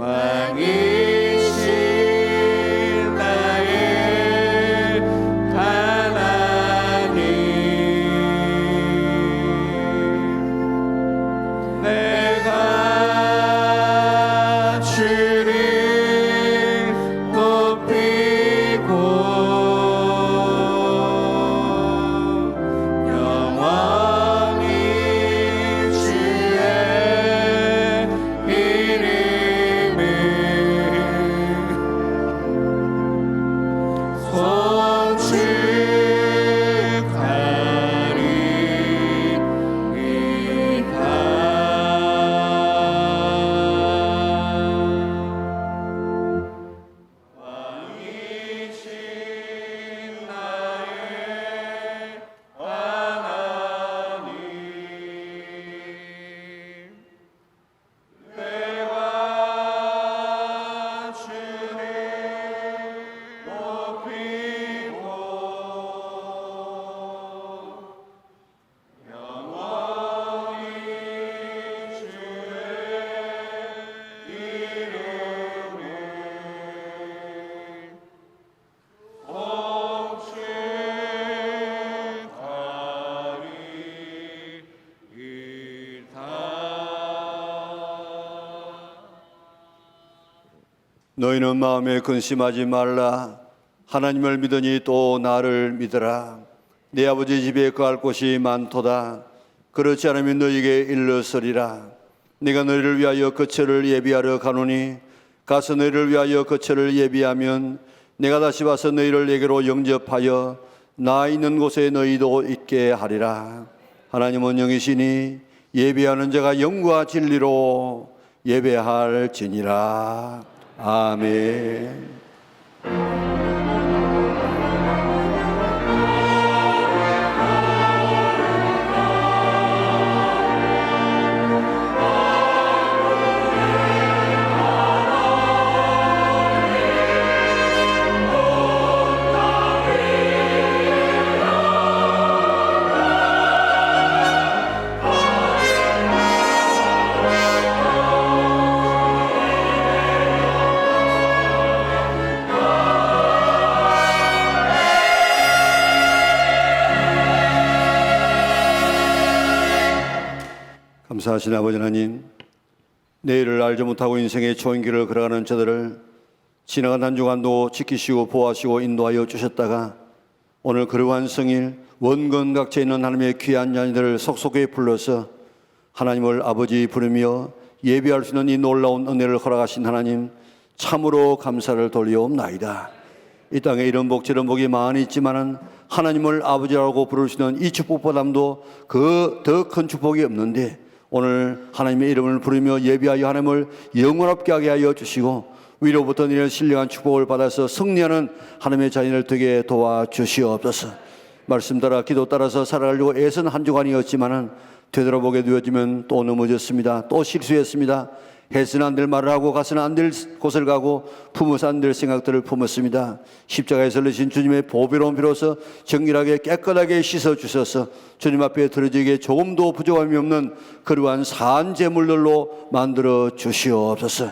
왕이신 나의 하나님, 내가 주를 높이고 영원히 주의 이름을 너희는 마음에 근심하지 말라. 하나님을 믿으니 또 나를 믿으라. 내 아버지 집에 거할 곳이 많도다. 그렇지 않으면 너희에게 일렀으리라. 내가 너희를 위하여 거처를 예비하러 가노니 가서 너희를 위하여 거처를 예비하면 내가 다시 와서 너희를 내게로 영접하여 나 있는 곳에 너희도 있게 하리라. 하나님은 영이시니 예배하는 자가 영과 진리로 예배할지니라. 아멘. 감사하신 아버지 하나님, 내일을 알지 못하고 인생의 좋은 길을 걸어가는 저들을 지나간 한 주간도 지키시고 보호하시고 인도하여 주셨다가 오늘 거룩한 성일 원건각지에 있는 하나님의 귀한 자녀들을 속속에 불러서 하나님을 아버지 부르며 예배할 수 있는 이 놀라운 은혜를 허락하신 하나님, 참으로 감사를 돌려옵나이다. 이 땅에 이런 복 저런 복이 많이 있지만은 하나님을 아버지라고 부를 수 있는 이 축복보다도 그 더 큰 축복이 없는데 오늘 하나님의 이름을 부르며 예배하여 하나님을 영원롭게 하게 하여 주시고 위로부터 내리는 신령한 축복을 받아서 승리하는 하나님의 자녀를 되게 도와주시옵소서. 말씀 따라 기도 따라서 살아가려고 애쓴 한 주간이었지만은 되돌아보게 되어지면 또 넘어졌습니다. 또 실수했습니다. 해서는 안 될 말을 하고 가서는 안 될 곳을 가고 품어서 안 될 생각들을 품었습니다. 십자가에서 흘리신 주님의 보배로운 피로서 정결하게 깨끗하게 씻어주셔서 주님 앞에 드려지기에 조금도 부족함이 없는 그러한 산 제물들로 만들어 주시옵소서.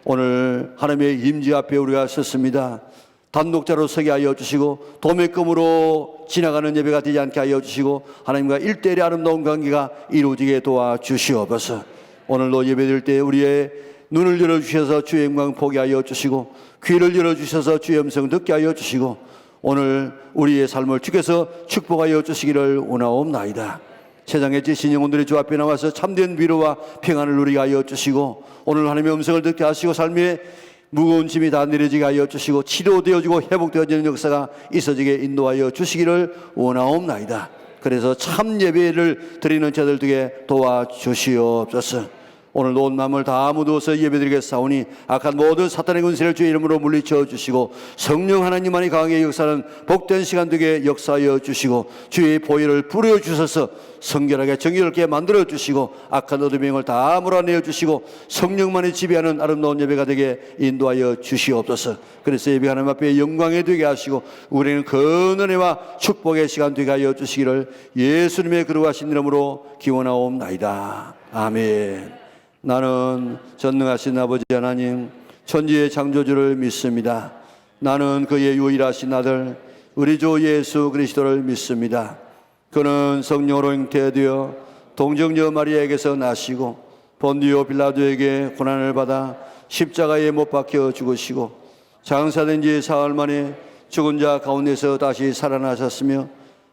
오늘 하나님의 임재 앞에 우리가 섰습니다. 단독자로 서게 하여 주시고 도매금으로 지나가는 예배가 되지 않게 하여 주시고 하나님과 일대일의 아름다운 관계가 이루어지게 도와주시옵소서. 오늘도 예배드릴 때 우리의 눈을 열어주셔서 주의 영광 보게 하여 주시고 귀를 열어주셔서 주의 음성 듣게 하여 주시고 오늘 우리의 삶을 주께서 축복하여 주시기를 원하옵나이다. 세상에 지신 영혼들이 주 앞에 나와서 참된 위로와 평안을 누리게 하여 주시고 오늘 하나님의 음성을 듣게 하시고 삶의 무거운 짐이 다 내려지게 하여 주시고 치료되어지고 회복되어지는 역사가 있어지게 인도하여 주시기를 원하옵나이다. 그래서 참 예배를 드리는 자들 되게 도와주시옵소서. 오늘도 온 마음을 다 묻어서 예배드리겠사오니 악한 모든 사탄의 군세를 주의 이름으로 물리쳐 주시고 성령 하나님만이 강하게 역사하는 복된 시간 되게 역사하여 주시고 주의 보혈을 뿌려 주셔서 성결하게 정결하게 만들어 주시고 악한 어둠의 영을 다 몰아내어 주시고 성령만이 지배하는 아름다운 예배가 되게 인도하여 주시옵소서. 그래서 예배 하나님 앞에 영광이 되게 하시고 우리는 그 은혜와 축복의 시간 되게 하여 주시기를 예수님의 거룩하신 이름으로 기원하옵나이다. 아멘. 나는 전능하신 아버지 하나님 천지의 창조주를 믿습니다. 나는 그의 유일하신 아들 우리 주 예수 그리스도를 믿습니다. 그는 성령으로 잉태되어 동정녀 마리아에게서 나시고 본디오 빌라도에게 고난을 받아 십자가에 못 박혀 죽으시고 장사된 지 사흘 만에 죽은 자 가운데서 다시 살아나셨으며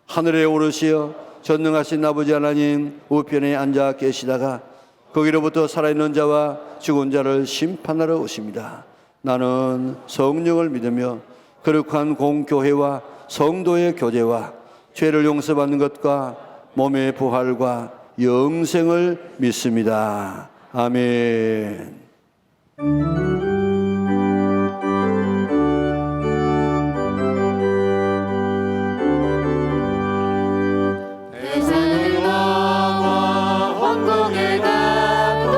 하늘에 오르시어 전능하신 아버지 하나님 우편에 앉아 계시다가 거기로부터 살아있는 자와 죽은 자를 심판하러 오십니다. 나는 성령을 믿으며 거룩한 공교회와 성도의 교제와 죄를 용서받는 것과 몸의 부활과 영생을 믿습니다. 아멘. 세상을 넘어 원국에 가도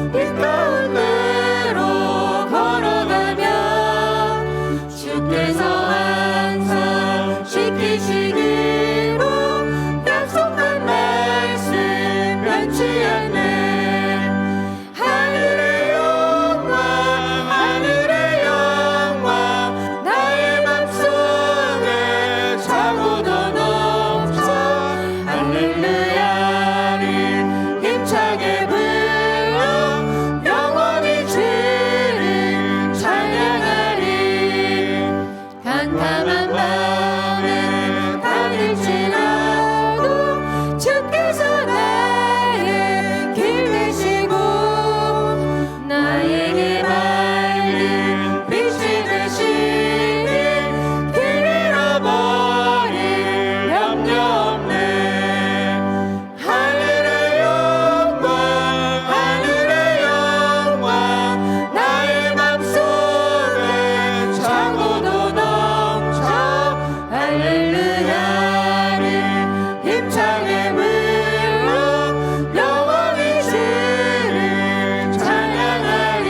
이 가운데로 걸어가면 주께서 항상 지키시기로 약속한 말씀 변치 않네. 하늘의 영광 나의 맘속에 차고도 넘쳐 할렐루야를 힘차게 불러 영원히 주를 찬양하리. 캄캄한 밤에 다닐지라도 주께서 나의 길 되시고 나에게 밝은 빛이 되시니 길 잃어버릴 염려 없네. 하늘의 영광 나의 맘속에 차고도 넘쳐 할렐루야를 힘차게 불러 영원히 주를 찬양하리.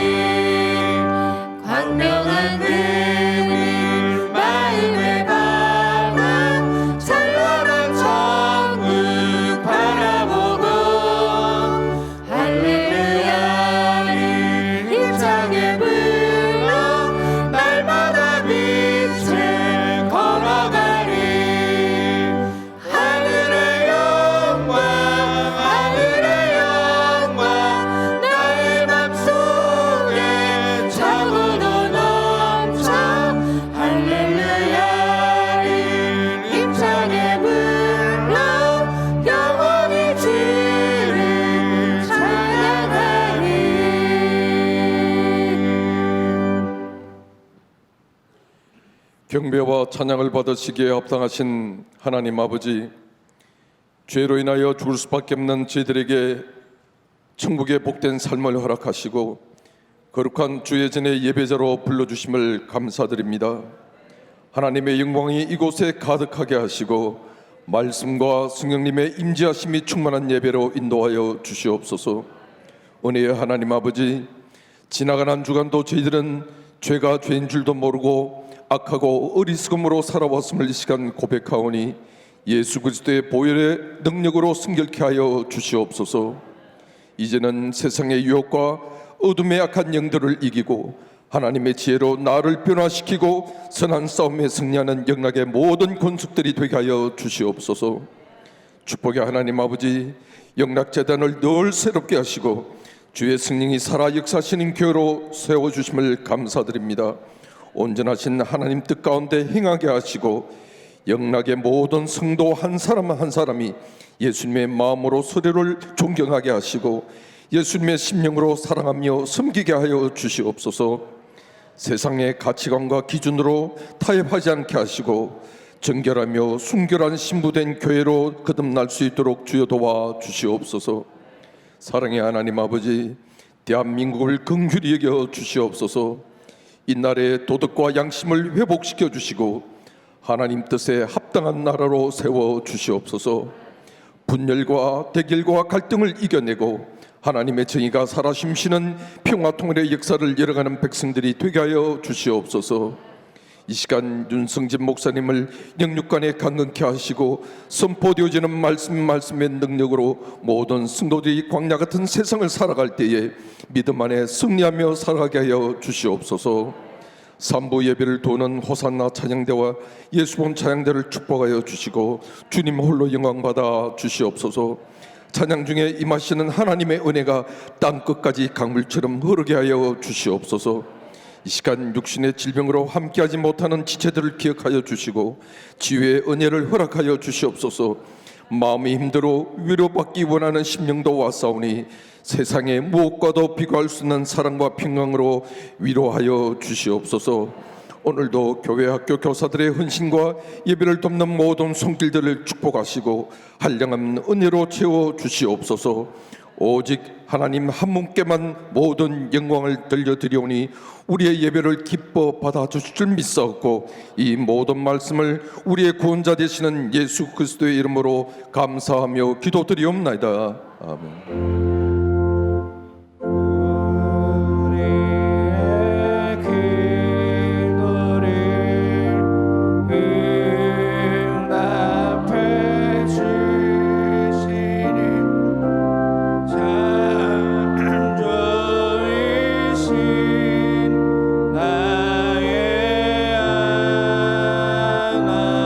광명한 그늘 마음을 받아 찬란한 천국 바라보고 할렐루야를 힘차게 불러 날마다 빛에 걸어가리. 하늘의 영광 나의 맘속에 차고도 넘쳐 할렐루야를 힘차게 불러 영원히 주를 찬양하리. 경배와 찬양을 받으시기에 합당하신 하나님 아버지, 죄로 인하여 죽을 수밖에 없는 저희들에게 천국의 복된 삶을 허락하시고 거룩한 주의 전에 예배자로 불러주심을 감사드립니다. 하나님의 영광이 이곳에 가득하게 하시고 말씀과 성령님의 임재하심이 충만한 예배로 인도하여 주시옵소서. 은혜의 하나님 아버지, 지나간 한 주간도 저희들은 죄가 죄인 줄도 모르고 악하고 어리석음으로 살아왔음을 이 시간 고백하오니 예수 그리스도의 보혈의 능력으로 승결케 하여 주시옵소서. 이제는 세상의 유혹과 어둠의 악한 영들을 이기고 하나님의 지혜로 나를 변화시키고 선한 싸움에 승리하는 영락의 모든 권속들이 되게 하여 주시옵소서. 축복의 하나님 아버지, 영락재단을 늘 새롭게 하시고 주의 성령이 살아 역사하시는 교회로 세워주심을 감사드립니다. 온전하신 하나님 뜻 가운데 행하게 하시고 영락의 모든 성도 한 사람 한 사람이 예수님의 마음으로 서로를 존경하게 하시고 예수님의 심령으로 사랑하며 섬기게 하여 주시옵소서. 세상의 가치관과 기준으로 타협하지 않게 하시고 정결하며 순결한 신부된 교회로 거듭날 수 있도록 주여 도와 주시옵소서. 사랑의 하나님 아버지, 대한민국을 긍휼히 여겨 주시옵소서. 이날의 도덕과 양심을 회복시켜 주시고 하나님 뜻에 합당한 나라로 세워 주시옵소서. 분열과 대결과 갈등을 이겨내고 하나님의 정의가 살아심시는 평화통일의 역사를 열어가는 백성들이 되게 하여 주시옵소서. 이 시간 윤승진 목사님을 영육간에 강건케 하시고 선포되어지는 말씀의 능력으로 모든 성도들이 광야 같은 세상을 살아갈 때에 믿음 안에 승리하며 살아가게 하여 주시옵소서. 삼부 예배를 도는 호산나 찬양대와 예수본 찬양대를 축복하여 주시고 주님 홀로 영광받아 주시옵소서. 찬양 중에 임하시는 하나님의 은혜가 땅끝까지 강물처럼 흐르게 하여 주시옵소서. 이 시간 육신의 질병으로 함께하지 못하는 지체들을 기억하여 주시고 지혜의 은혜를 허락하여 주시옵소서. 마음이 힘들어 위로받기 원하는 심령도 왔사오니 세상에 무엇과도 비교할 수 없는 사랑과 평강으로 위로하여 주시옵소서. 오늘도 교회 학교 교사들의 헌신과 예배를 돕는 모든 손길들을 축복하시고 한량한 은혜로 채워 주시옵소서. 오직 하나님 한 분께만 모든 영광을 들려드리오니 우리의 예배를 기뻐 받아주실 줄 믿사옵고 이 모든 말씀을 우리의 구원자 되시는 예수 그리스도의 이름으로 감사하며 기도드리옵나이다. 아멘. 우리의 기도를 응답해 주시는 창조이신 나의 하나님.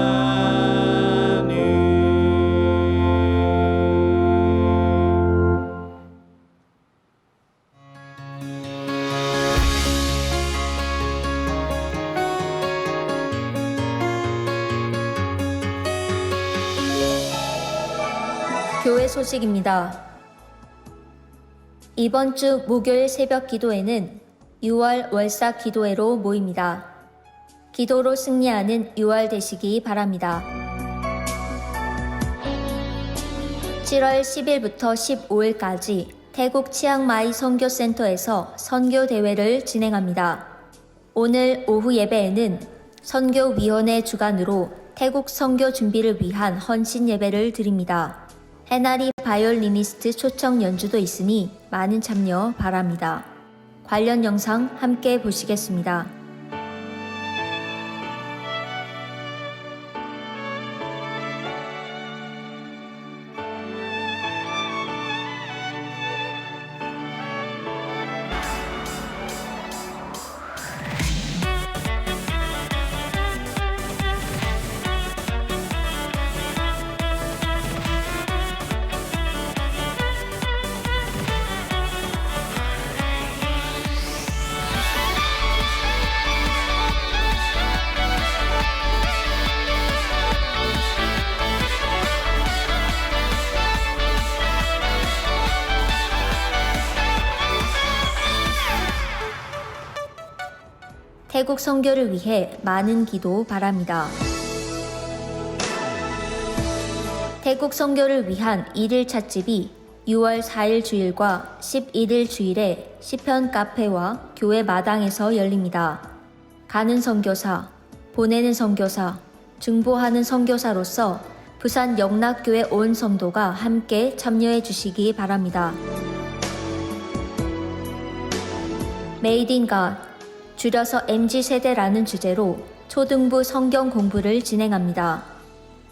교회 소식입니다. 이번 주 목요일 새벽 기도회는 6월 월삭 기도회로 모입니다. 기도로 승리하는 6월 되시기 바랍니다. 7월 10일부터 15일까지 태국 치앙마이 선교센터에서 선교 대회를 진행합니다. 오늘 오후 예배에는 선교위원회 주관으로 태국 선교 준비를 위한 헌신 예배를 드립니다. 해나리 바이올리니스트 초청 연주도 있으니 많은 참여 바랍니다. 관련 영상 함께 보시겠습니다. 태국 선교를 위해 많은 기도 바랍니다. 태국 선교를 위한 1일 찻집이 6월 4일 주일과 11일 주일에 시편 카페와 교회 마당에서 열립니다. 가는 선교사, 보내는 선교사, 중보하는 선교사로서 부산 영락교회 온 성도가 함께 참여해 주시기 바랍니다. Made in God, 줄여서 MG세대라는 주제로 초등부 성경 공부를 진행합니다.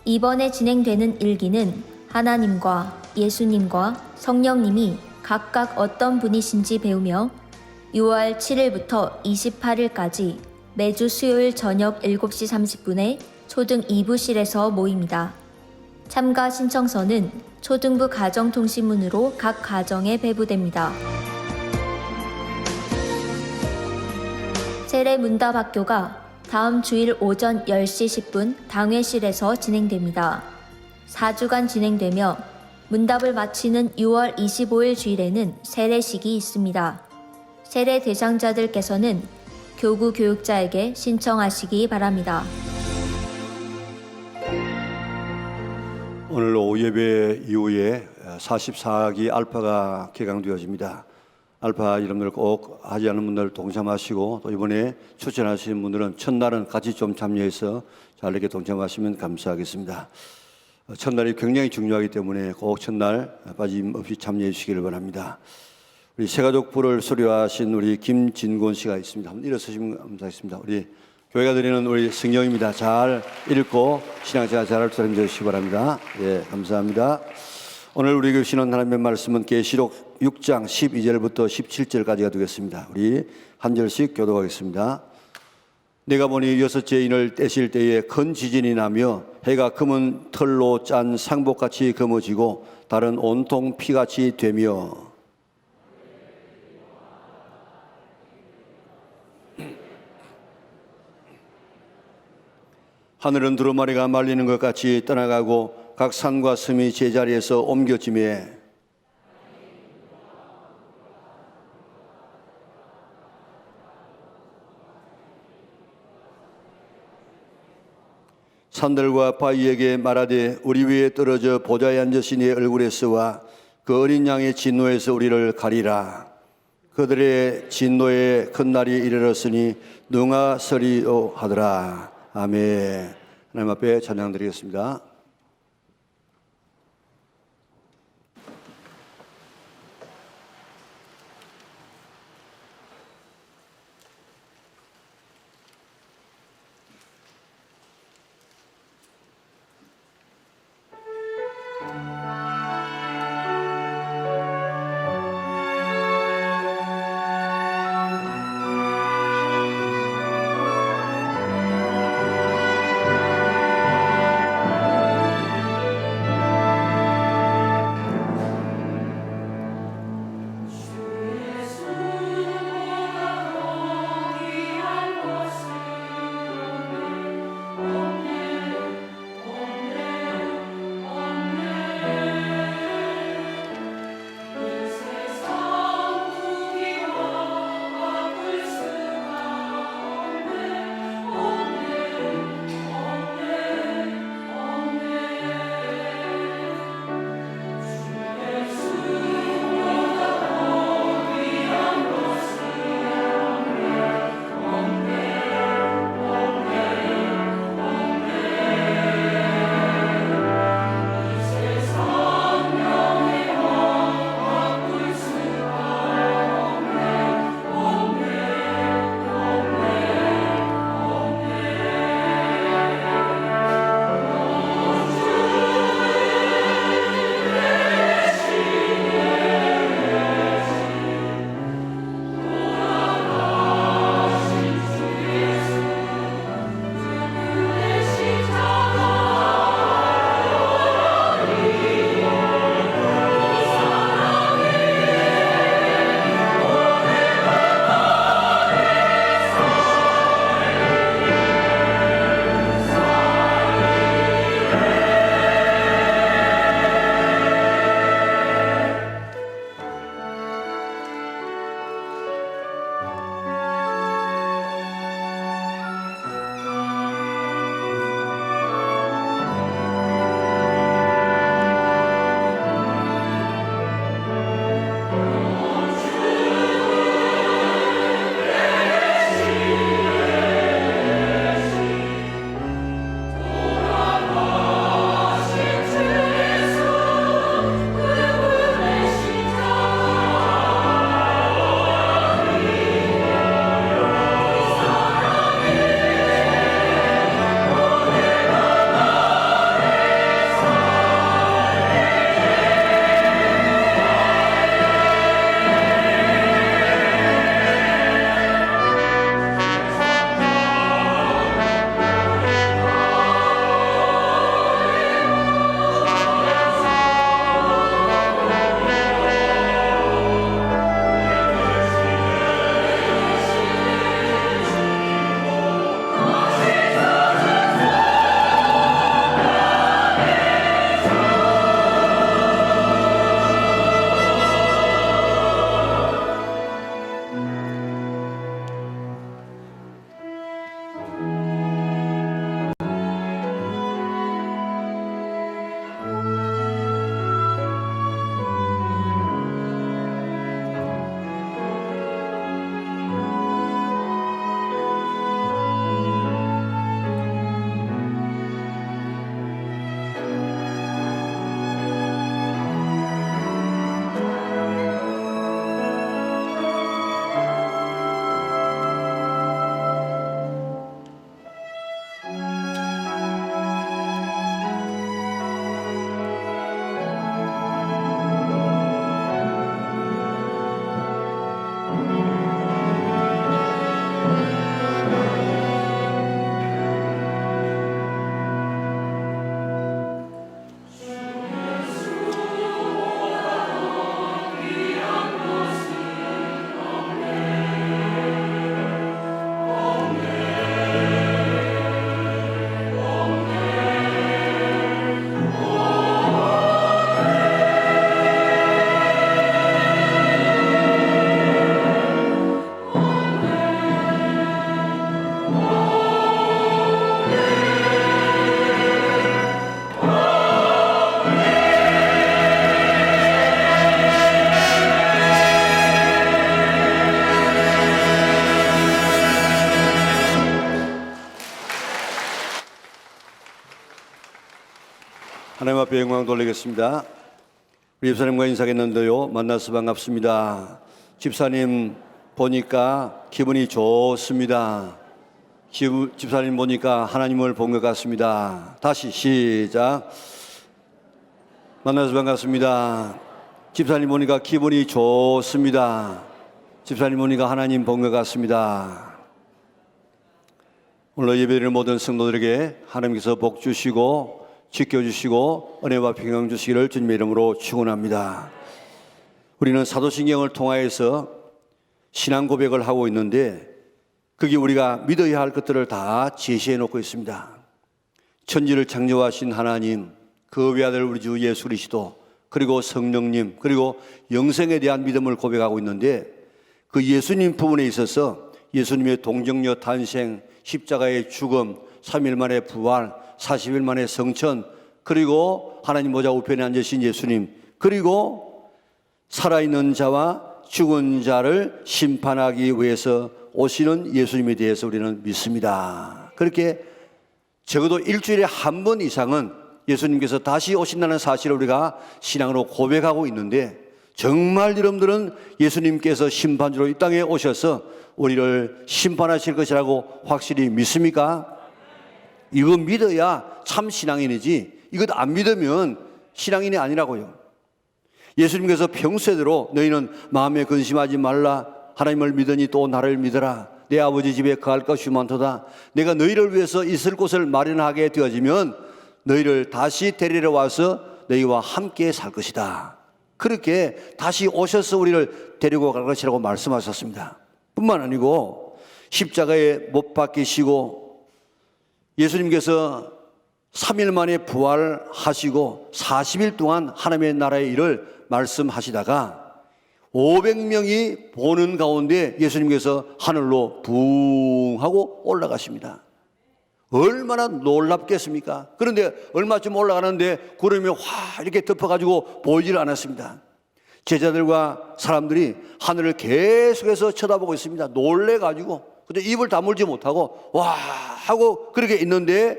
이번에 진행되는 일기는 하나님과 예수님과 성령님이 각각 어떤 분이신지 배우며 6월 7일부터 28일까지 매주 수요일 저녁 7시 30분에 초등 2부실에서 모입니다. 참가 신청서는 초등부 가정통신문으로 각 가정에 배부됩니다. 세례 문답학교가 다음 주일 오전 10시 10분 당회실에서 진행됩니다. 4주간 진행되며 문답을 마치는 6월 25일 주일에는 세례식이 있습니다. 세례 대상자들께서는 교구 교육자에게 신청하시기 바랍니다. 오늘 오후 예배 이후에 44기 알파가 개강되어집니다. 알파 이름들 꼭 하지 않은 분들 동참하시고 또 이번에 추천하시는 분들은 첫날은 같이 좀 참여해서 잘 이렇게 동참하시면 감사하겠습니다. 첫날이 굉장히 중요하기 때문에 꼭 첫날 빠짐없이 참여해 주시기를 바랍니다. 우리 새가족부를 수료하신 우리 김진곤 씨가 있습니다. 한번 일어서시면 감사하겠습니다. 우리 교회가 드리는 우리 성경입니다. 잘 읽고 신앙생활 잘할 사람 되시기 바랍니다. 예, 감사합니다. 오늘 우리 교시는 하나님의 말씀은 계시록 6장 12절부터 17절까지가 되겠습니다. 우리 한 절씩 교독하겠습니다. 내가 보니 여섯째 인을 떼실 때에 큰 지진이 나며 해가 검은 털로 짠 상복같이 검어지고 달은 온통 피같이 되며 하늘은 두루마리가 말리는 것 같이 떠나가고 각 산과 섬이 제자리에서 옮겨지매 산들과 바위에게 말하되 우리 위에 떨어져 보좌에 앉으신 이의 얼굴에서와 그 어린 양의 진노에서 우리를 가리라. 그들의 진노의 큰 날이 이르렀으니 능하서리로 하더라. 아멘. 하나님 앞에 찬양드리겠습니다. 하나님 앞에 영광 돌리겠습니다. 우리 집사님과 인사했는데요, 만나서 반갑습니다. 집사님 보니까 기분이 좋습니다. 집사님 보니까 하나님을 본 것 같습니다. 다시 시작. 만나서 반갑습니다. 집사님 보니까 기분이 좋습니다. 집사님 보니까 하나님 본 것 같습니다. 오늘 예배드리는 모든 성도들에게 하나님께서 복 주시고 지켜주시고 은혜와 평강 주시기를 주님의 이름으로 축원합니다. 우리는 사도신경을 통하여서 신앙 고백을 하고 있는데 그게 우리가 믿어야 할 것들을 다 제시해 놓고 있습니다. 천지를 창조하신 하나님, 그 외아들 우리 주 예수 그리스도, 그리고 성령님, 그리고 영생에 대한 믿음을 고백하고 있는데 그 예수님 부분에 있어서 예수님의 동정녀 탄생, 십자가의 죽음, 3일 만에 부활, 40일 만에 성천, 그리고 하나님 보좌 우편에 앉으신 예수님, 그리고 살아있는 자와 죽은 자를 심판하기 위해서 오시는 예수님에 대해서 우리는 믿습니다. 그렇게 적어도 일주일에 한 번 이상은 예수님께서 다시 오신다는 사실을 우리가 신앙으로 고백하고 있는데 정말 여러분들은 예수님께서 심판주로 이 땅에 오셔서 우리를 심판하실 것이라고 확실히 믿습니까? 이거 믿어야 참 신앙인이지 이것 안 믿으면 신앙인이 아니라고요. 예수님께서 평소대로 너희는 마음에 근심하지 말라, 하나님을 믿으니 또 나를 믿어라, 내 아버지 집에 거할 것이 많도다, 내가 너희를 위해서 있을 곳을 마련하게 되어지면 너희를 다시 데리러 와서 너희와 함께 살 것이다. 그렇게 다시 오셔서 우리를 데리고 갈 것이라고 말씀하셨습니다. 뿐만 아니고 십자가에 못 박히시고 예수님께서 3일 만에 부활하시고 40일 동안 하나님의 나라의 일을 말씀하시다가 500명이 보는 가운데 예수님께서 하늘로 붕 하고 올라가십니다. 얼마나 놀랍겠습니까? 그런데 얼마쯤 올라가는데 구름이 확 이렇게 덮어가지고 보이질 않았습니다. 제자들과 사람들이 하늘을 계속해서 쳐다보고 있습니다. 놀래가지고 근데 입을 다물지 못하고 와 하고 그렇게 있는데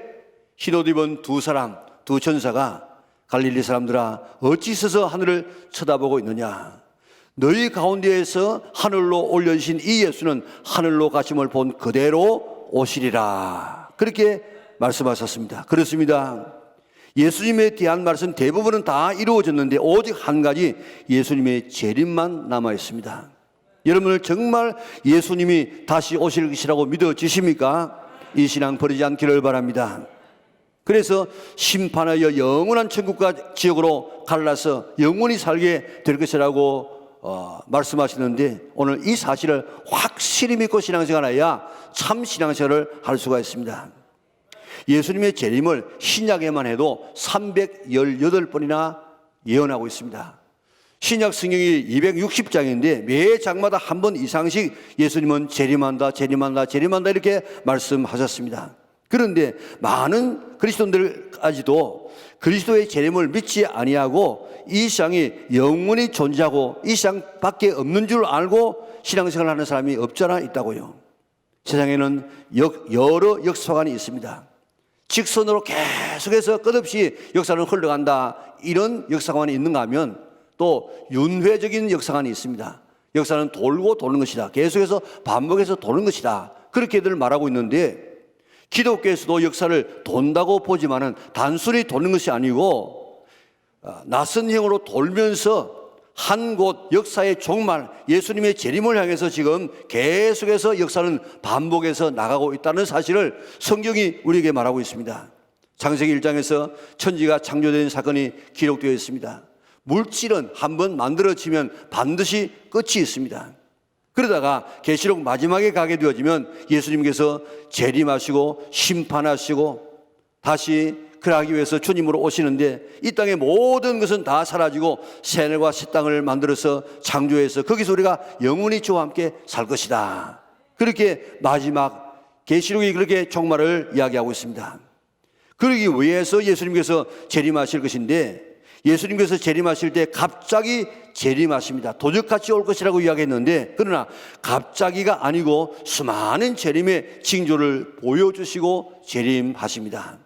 흰옷 입은 두 사람, 두 천사가 갈릴리 사람들아 어찌 있어서 하늘을 쳐다보고 있느냐, 너희 가운데에서 하늘로 올려주신 이 예수는 하늘로 가심을 본 그대로 오시리라, 그렇게 말씀하셨습니다. 그렇습니다. 예수님에 대한 말씀 대부분은 다 이루어졌는데 오직 한 가지 예수님의 재림만 남아 있습니다. 여러분들 정말 예수님이 다시 오실 것이라고 믿어지십니까? 이 신앙 버리지 않기를 바랍니다. 그래서 심판하여 영원한 천국과 지옥으로 갈라서 영원히 살게 될 것이라고 말씀하시는데 오늘 이 사실을 확실히 믿고 신앙생활해야 참 신앙생활을 할 수가 있습니다. 예수님의 재림을 신약에만 해도 318번이나 예언하고 있습니다. 신약 성경이 260장인데 매 장마다 한 번 이상씩 예수님은 재림한다, 재림한다, 재림한다 이렇게 말씀하셨습니다. 그런데 많은 그리스도인들까지도 그리스도의 재림을 믿지 아니하고 이 세상이 영원히 존재하고 이 세상밖에 없는 줄 알고 신앙생활을 하는 사람이 없잖아 있다고요. 세상에는 여러 역사관이 있습니다. 직선으로 계속해서 끝없이 역사는 흘러간다, 이런 역사관이 있는가 하면 또 윤회적인 역사관이 있습니다. 역사는 돌고 도는 것이다, 계속해서 반복해서 도는 것이다, 그렇게들 말하고 있는데 기독교에서도 역사를 돈다고 보지만은 단순히 도는 것이 아니고 낯선 형으로 돌면서 한 곳 역사의 종말 예수님의 재림을 향해서 지금 계속해서 역사는 반복해서 나가고 있다는 사실을 성경이 우리에게 말하고 있습니다. 창세기 1장에서 천지가 창조된 사건이 기록되어 있습니다. 물질은 한번 만들어지면 반드시 끝이 있습니다. 그러다가 계시록 마지막에 가게 되어지면 예수님께서 재림하시고 심판하시고 다시 그러하기 위해서 주님으로 오시는데 이 땅의 모든 것은 다 사라지고 새하늘과 새 땅을 만들어서 창조해서 거기서 우리가 영원히 주와 함께 살 것이다. 그렇게 마지막 계시록이 그렇게 종말을 이야기하고 있습니다. 그러기 위해서 예수님께서 재림하실 것인데 예수님께서 재림하실 때 갑자기 재림하십니다. 도적같이 올 것이라고 이야기했는데 그러나 갑자기가 아니고 수많은 재림의 징조를 보여주시고 재림하십니다.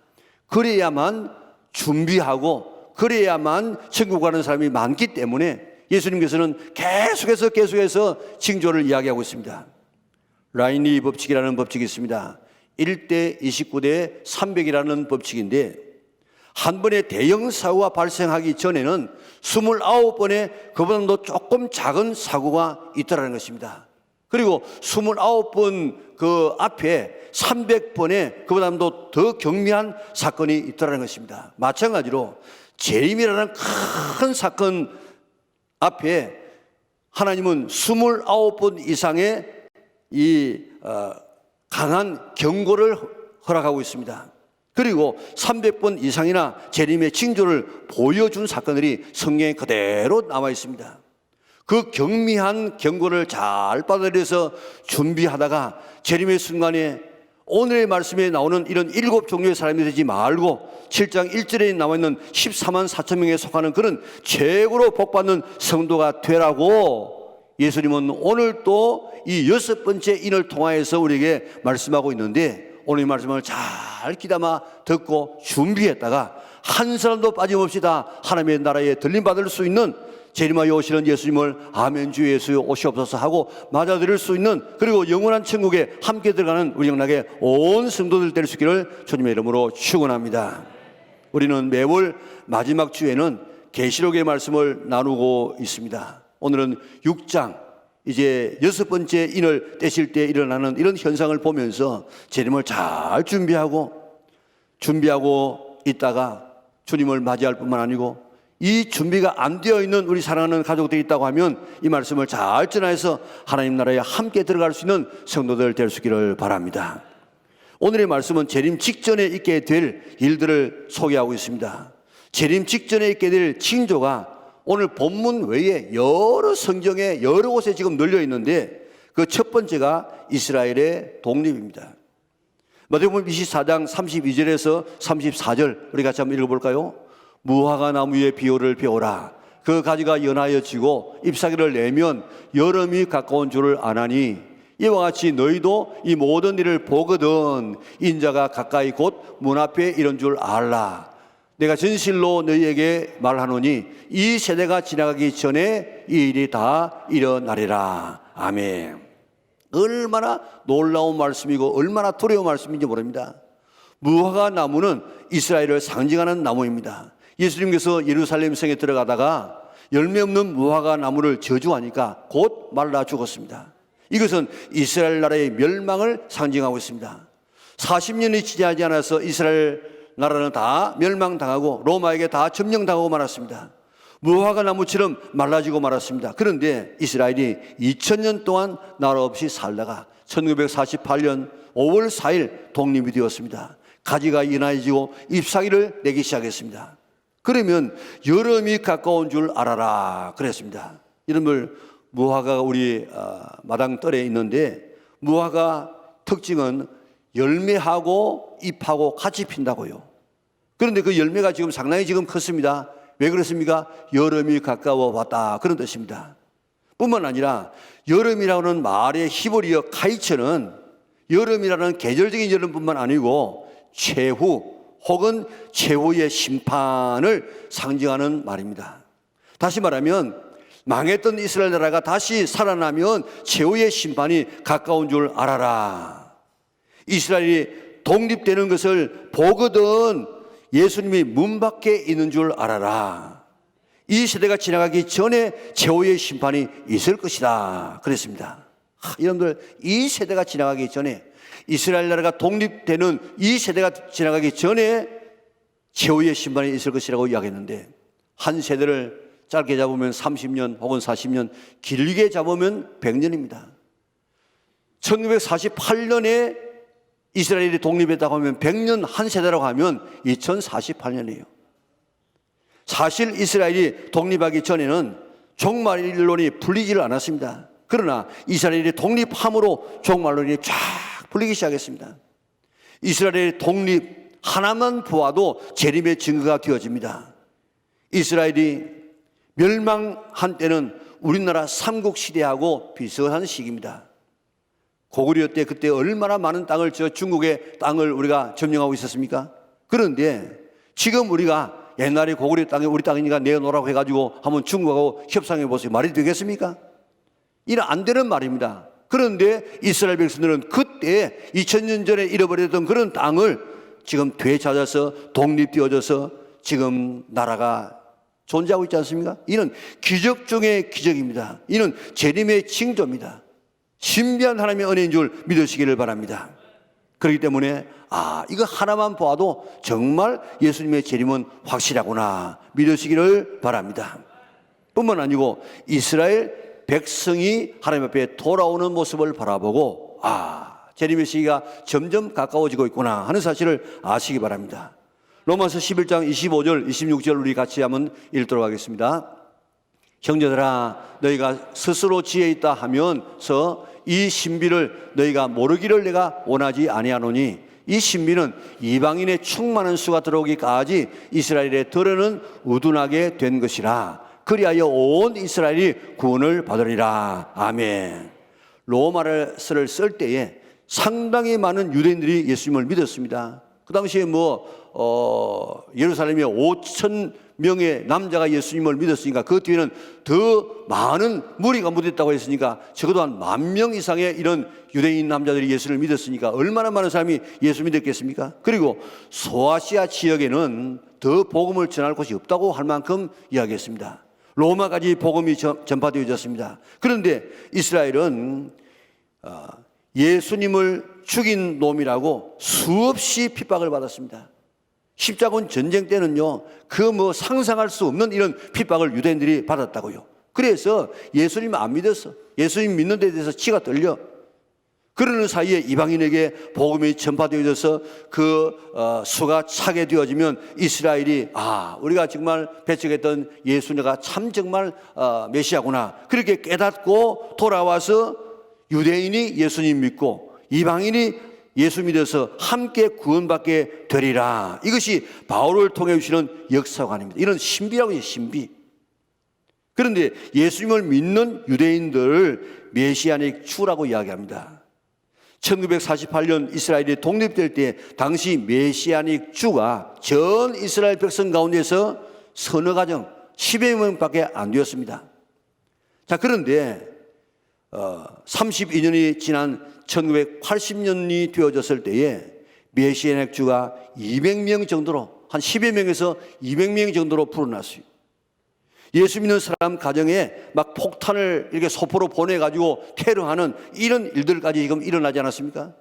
그래야만 준비하고 그래야만 천국 가는 사람이 많기 때문에 예수님께서는 계속해서 징조를 이야기하고 있습니다. 라인리 법칙이라는 법칙이 있습니다. 1대 29대 300이라는 법칙인데, 한 번의 대형 사고가 발생하기 전에는 29번의 그보다도 조금 작은 사고가 있다는 것입니다. 그리고 29번 그 앞에 300번의 그보다도 더 경미한 사건이 있다는 것입니다. 마찬가지로 재림이라는 큰 사건 앞에 하나님은 29번 이상의 강한 경고를 허락하고 있습니다. 그리고 300번 이상이나 재림의 징조를 보여준 사건들이 성경에 그대로 남아 있습니다. 그 경미한 경고를 잘 받아들여서 준비하다가 재림의 순간에 오늘의 말씀에 나오는 이런 7종류의 사람이 되지 말고 7장 1절에 나와 있는 14만 4천 명에 속하는 그런 최고로 복받는 성도가 되라고 예수님은 오늘 또 이 6번째 인을 통하여서 우리에게 말씀하고 있는데, 오늘 이 말씀을 잘 귀담아 듣고 준비했다가 한 사람도 빠짐없이 다 하나님의 나라에 들림받을 수 있는 재림하여 오시는 예수님을 아멘 주 예수 오시옵소서 하고 맞아들일 수 있는, 그리고 영원한 천국에 함께 들어가는 우리 영락의 온 성도들 될 수 있기를 주님의 이름으로 축원합니다. 우리는 매월 마지막 주에는 계시록의 말씀을 나누고 있습니다. 오늘은 6장, 이제 6번째 인을 떼실 때 일어나는 이런 현상을 보면서 재림을 잘 준비하고 있다가 주님을 맞이할 뿐만 아니고, 이 준비가 안 되어 있는 우리 사랑하는 가족들이 있다고 하면 이 말씀을 잘 전해서 하나님 나라에 함께 들어갈 수 있는 성도들 될 수 있기를 바랍니다. 오늘의 말씀은 재림 직전에 있게 될 일들을 소개하고 있습니다. 재림 직전에 있게 될 징조가 오늘 본문 외에 여러 성경에 여러 곳에 지금 널려 있는데, 그 첫 번째가 이스라엘의 독립입니다. 마태복음 24장 32절에서 34절 우리 같이 한번 읽어볼까요? 무화과 나무 위에 비오를 베어라. 그 가지가 연하여 지고 잎사귀를 내면 여름이 가까운 줄을 아나니, 이와 같이 너희도 이 모든 일을 보거든 인자가 가까이 곧 문 앞에 이런 줄 알라. 내가 진실로 너희에게 말하노니 이 세대가 지나가기 전에 이 일이 다 일어나리라. 아멘. 얼마나 놀라운 말씀이고 얼마나 두려운 말씀인지 모릅니다. 무화과 나무는 이스라엘을 상징하는 나무입니다. 예수님께서 예루살렘 성에 들어가다가 열매 없는 무화과 나무를 저주하니까 곧 말라 죽었습니다. 이것은 이스라엘 나라의 멸망을 상징하고 있습니다. 40년이 지나지 않아서 이스라엘 나라는 다 멸망당하고 로마에게 다 점령당하고 말았습니다. 무화과 나무처럼 말라지고 말았습니다. 그런데 이스라엘이 2000년 동안 나라 없이 살다가 1948년 5월 4일 독립이 되었습니다. 가지가 연하여지고 잎사귀를 내기 시작했습니다. 그러면 여름이 가까운 줄 알아라 그랬습니다. 이름을 무화과가 우리 마당떨에 있는데, 무화과 특징은 열매하고 잎하고 같이 핀다고요. 그런데 그 열매가 지금 상당히 지금 컸습니다. 왜 그렇습니까? 여름이 가까워 왔다 그런 뜻입니다. 뿐만 아니라 여름이라는 말의 히브리어 카이처는 여름이라는 계절적인 여름뿐만 아니고 최후 혹은 최후의 심판을 상징하는 말입니다. 다시 말하면 망했던 이스라엘 나라가 다시 살아나면 최후의 심판이 가까운 줄 알아라. 이스라엘이 독립되는 것을 보거든 예수님이 문 밖에 있는 줄 알아라. 이 세대가 지나가기 전에 최후의 심판이 있을 것이다 그랬습니다. 여러분들, 이 세대가 지나가기 전에, 이스라엘 나라가 독립되는 이 세대가 지나가기 전에 최후의 심판이 있을 것이라고 이야기했는데, 한 세대를 짧게 잡으면 30년 혹은 40년, 길게 잡으면 100년입니다. 1948년에 이스라엘이 독립했다고 하면 100년 한 세대라고 하면 2048년이에요. 사실 이스라엘이 독립하기 전에는 종말론이 풀리지를 않았습니다. 그러나 이스라엘이 독립함으로 종말론이 쫙 풀리기 시작했습니다. 이스라엘의 독립 하나만 보아도 재림의 증거가 되어집니다. 이스라엘이 멸망한 때는 우리나라 삼국시대하고 비슷한 시기입니다. 고구려 때 그때 얼마나 많은 땅을, 중국의 땅을 우리가 점령하고 있었습니까? 그런데 지금 우리가 옛날에 고구려 땅에 우리 땅이니까 내놓으라고 해가지고 한번 중국하고 협상해 보세요. 말이 되겠습니까? 이는 안 되는 말입니다. 그런데 이스라엘 백성들은 그때 2000년 전에 잃어버렸던 그런 땅을 지금 되찾아서 독립되어져서 지금 나라가 존재하고 있지 않습니까? 이는 기적 중의 기적입니다. 이는 재림의 징조입니다. 신비한 하나님의 은혜인 줄 믿으시기를 바랍니다. 그렇기 때문에 이거 하나만 보아도 정말 예수님의 재림은 확실하구나 믿으시기를 바랍니다. 뿐만 아니고 이스라엘 백성이 하나님 앞에 돌아오는 모습을 바라보고 재림의 시기가 점점 가까워지고 있구나 하는 사실을 아시기 바랍니다. 로마서 11장 25절 26절 우리 같이 한번 읽도록 하겠습니다. 형제들아 너희가 스스로 지혜 있다 하면서 이 신비를 너희가 모르기를 내가 원하지 아니하노니 이 신비는 이방인의 충만한 수가 들어오기까지 이스라엘의 들에는 우둔하게 된 것이라. 그리하여 온 이스라엘이 구원을 받으리라. 아멘. 로마서를 쓸 때에 상당히 많은 유대인들이 예수님을 믿었습니다. 그 당시에 예루살렘에 5,000명의 남자가 예수님을 믿었으니까 그 뒤에는 더 많은 무리가 묻었다고 했으니까 적어도 한 10,000명 이상의 이런 유대인 남자들이 예수를 믿었으니까 얼마나 많은 사람이 예수 믿었겠습니까? 그리고 소아시아 지역에는 더 복음을 전할 곳이 없다고 할 만큼 이야기했습니다. 로마까지 복음이 전파되어졌습니다. 그런데 이스라엘은 예수님을 죽인 놈이라고 수없이 핍박을 받았습니다. 십자군 전쟁 때는요, 상상할 수 없는 이런 핍박을 유대인들이 받았다고요. 그래서 예수님 안 믿었어. 예수님 믿는 데 대해서 치가 떨려. 그러는 사이에 이방인에게 복음이 전파되어져서 수가 차게 되어지면 이스라엘이 우리가 정말 배척했던 예수님가 참 정말 메시아구나 그렇게 깨닫고 돌아와서 유대인이 예수님 믿고 이방인이 예수 믿어서 함께 구원받게 되리라. 이것이 바울을 통해 주시는 역사가 아닙니다. 이런 신비라고 해요. 신비. 그런데 예수님을 믿는 유대인들을 메시아닉 주라고 이야기합니다. 1948년 이스라엘이 독립될 때 당시 메시아닉 주가 전 이스라엘 백성 가운데서 서너 가정 10여 명밖에 안 되었습니다. 자, 그런데 32년이 지난 1980년이 되어졌을 때에 메시아닉 주가 200명 정도로 한 10여 명에서 200명 정도로 불어났어요. 예수 믿는 사람 가정에 막 폭탄을 이렇게 소포로 보내가지고 테러하는 이런 일들까지 지금 일어나지 않았습니까?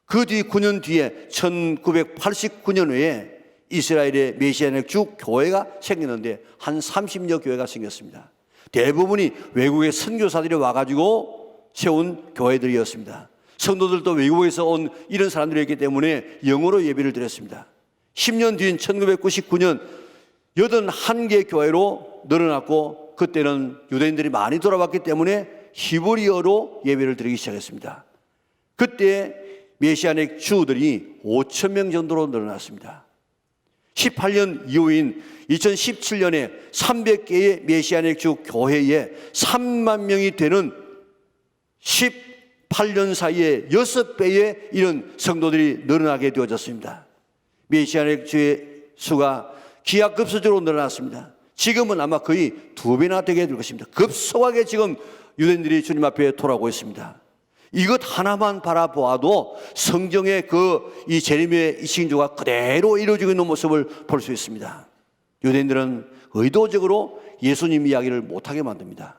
그 뒤 9년 뒤에 1989년에 이스라엘의 메시아닉 주 교회가 생겼는데 한 30여 교회가 생겼습니다. 대부분이 외국의 선교사들이 와가지고 세운 교회들이었습니다. 성도들도 외국에서 온 이런 사람들이었기 때문에 영어로 예배를 드렸습니다. 10년 뒤인 1999년 81개 교회로 늘어났고 그때는 유대인들이 많이 돌아왔기 때문에 히브리어로 예배를 드리기 시작했습니다. 그때 메시아닉 주들이 5,000명 정도로 늘어났습니다. 18년 이후인 2017년에 300개의 메시아닉 주 교회에 3만 명이 되는 18년 사이에 6배의 이런 성도들이 늘어나게 되어졌습니다. 메시아닉 주의 수가 기하급수적으로 늘어났습니다. 지금은 아마 거의 2배나 되게 될 것입니다. 급속하게 지금 유대인들이 주님 앞에 돌아오고 있습니다. 이것 하나만 바라보아도 성경의 이 재림의 이 징조가 그대로 이루어지고 있는 모습을 볼 수 있습니다. 유대인들은 의도적으로 예수님 이야기를 못하게 만듭니다.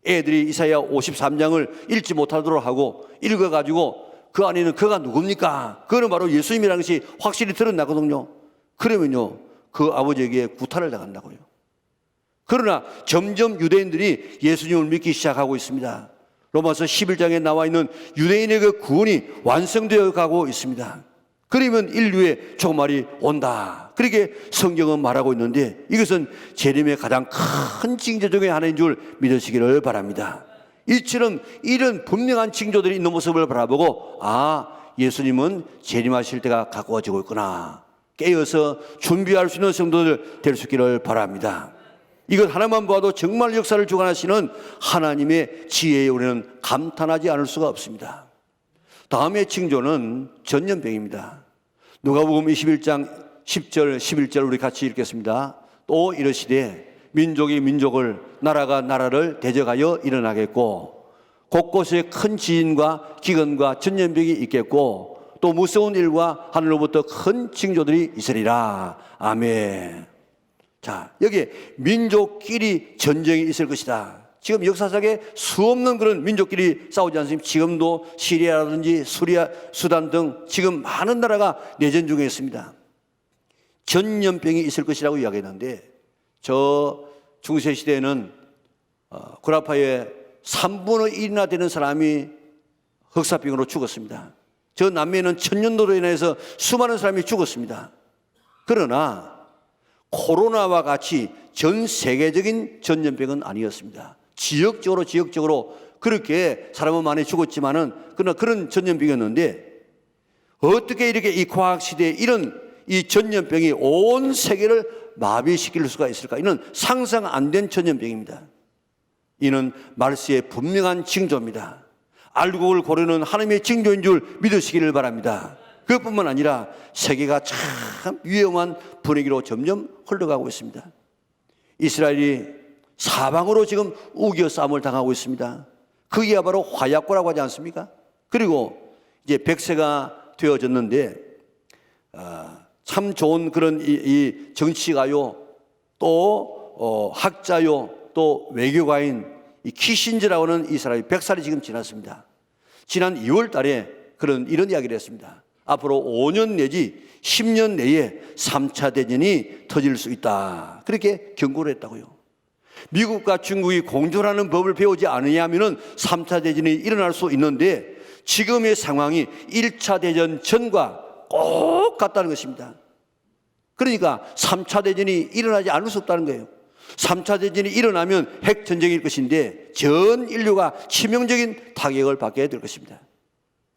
애들이 이사야 53장을 읽지 못하도록 하고 읽어가지고 그 안에는 그가 누굽니까? 그는 바로 예수님이라는 것이 확실히 드러나거든요. 그러면요 그 아버지에게 구타를 당한다고요. 그러나 점점 유대인들이 예수님을 믿기 시작하고 있습니다. 로마서 11장에 나와 있는 유대인의 그 구원이 완성되어 가고 있습니다. 그러면 인류의 종말이 온다. 그렇게 성경은 말하고 있는데 이것은 재림의 가장 큰 징조 중에 하나인 줄 믿으시기를 바랍니다. 이처럼 이런 분명한 징조들이 있는 모습을 바라보고 예수님은 재림하실 때가 가까워지고 있구나. 깨어서 준비할 수 있는 성도들 될 수 있기를 바랍니다. 이것 하나만 봐도 정말 역사를 주관하시는 하나님의 지혜에 우리는 감탄하지 않을 수가 없습니다. 다음의 징조는 전염병입니다. 누가복음 21장 10절, 11절 우리 같이 읽겠습니다. 또 이르시되 민족이 민족을, 나라가 나라를 대적하여 일어나겠고 곳곳에 큰 지진과 기근과 전염병이 있겠고 또 무서운 일과 하늘로부터 큰 징조들이 있으리라. 아멘. 자, 여기에 민족끼리 전쟁이 있을 것이다. 지금 역사상에 수없는 그런 민족끼리 싸우지 않습니까? 지금도 시리아라든지 수단 등 지금 많은 나라가 내전 중에 있습니다. 전염병이 있을 것이라고 이야기했는데 저 중세시대에는 구라파에 3분의 1이나 되는 사람이 흑사병으로 죽었습니다. 저 남미에는 천년도로 인해서 수많은 사람이 죽었습니다. 그러나 코로나와 같이 전 세계적인 전염병은 아니었습니다. 지역적으로 그렇게 사람은 많이 죽었지만은 그러나 그런 전염병이었는데 어떻게 이렇게 이 과학시대에 이런 이 전염병이 온 세계를 마비시킬 수가 있을까? 이는 상상 안 된 전염병입니다. 이는 말세의 분명한 징조입니다. 알곡을 고르는 하나님의 징조인 줄 믿으시기를 바랍니다. 그것뿐만 아니라 세계가 참 위험한 분위기로 점점 흘러가고 있습니다. 이스라엘이 사방으로 지금 우겨 싸움을 당하고 있습니다. 그게 바로 화약고라고 하지 않습니까? 그리고 이제 100세가 되어졌는데 참 좋은 그런 이 정치가요, 또 학자요, 또 외교가인 이 키신저라고 하는 이 사람이 100살이 지금 지났습니다. 지난 2월 달에 이런 이야기를 했습니다. 앞으로 5년 내지 10년 내에 3차 대전이 터질 수 있다. 그렇게 경고를 했다고요. 미국과 중국이 공존하는 법을 배우지 않으냐면 3차 대전이 일어날 수 있는데 지금의 상황이 1차 대전 전과 꼭 같다는 것입니다. 그러니까 3차 대전이 일어나지 않을 수 없다는 거예요. 3차 대전이 일어나면 핵전쟁일 것인데 전 인류가 치명적인 타격을 받게 될 것입니다.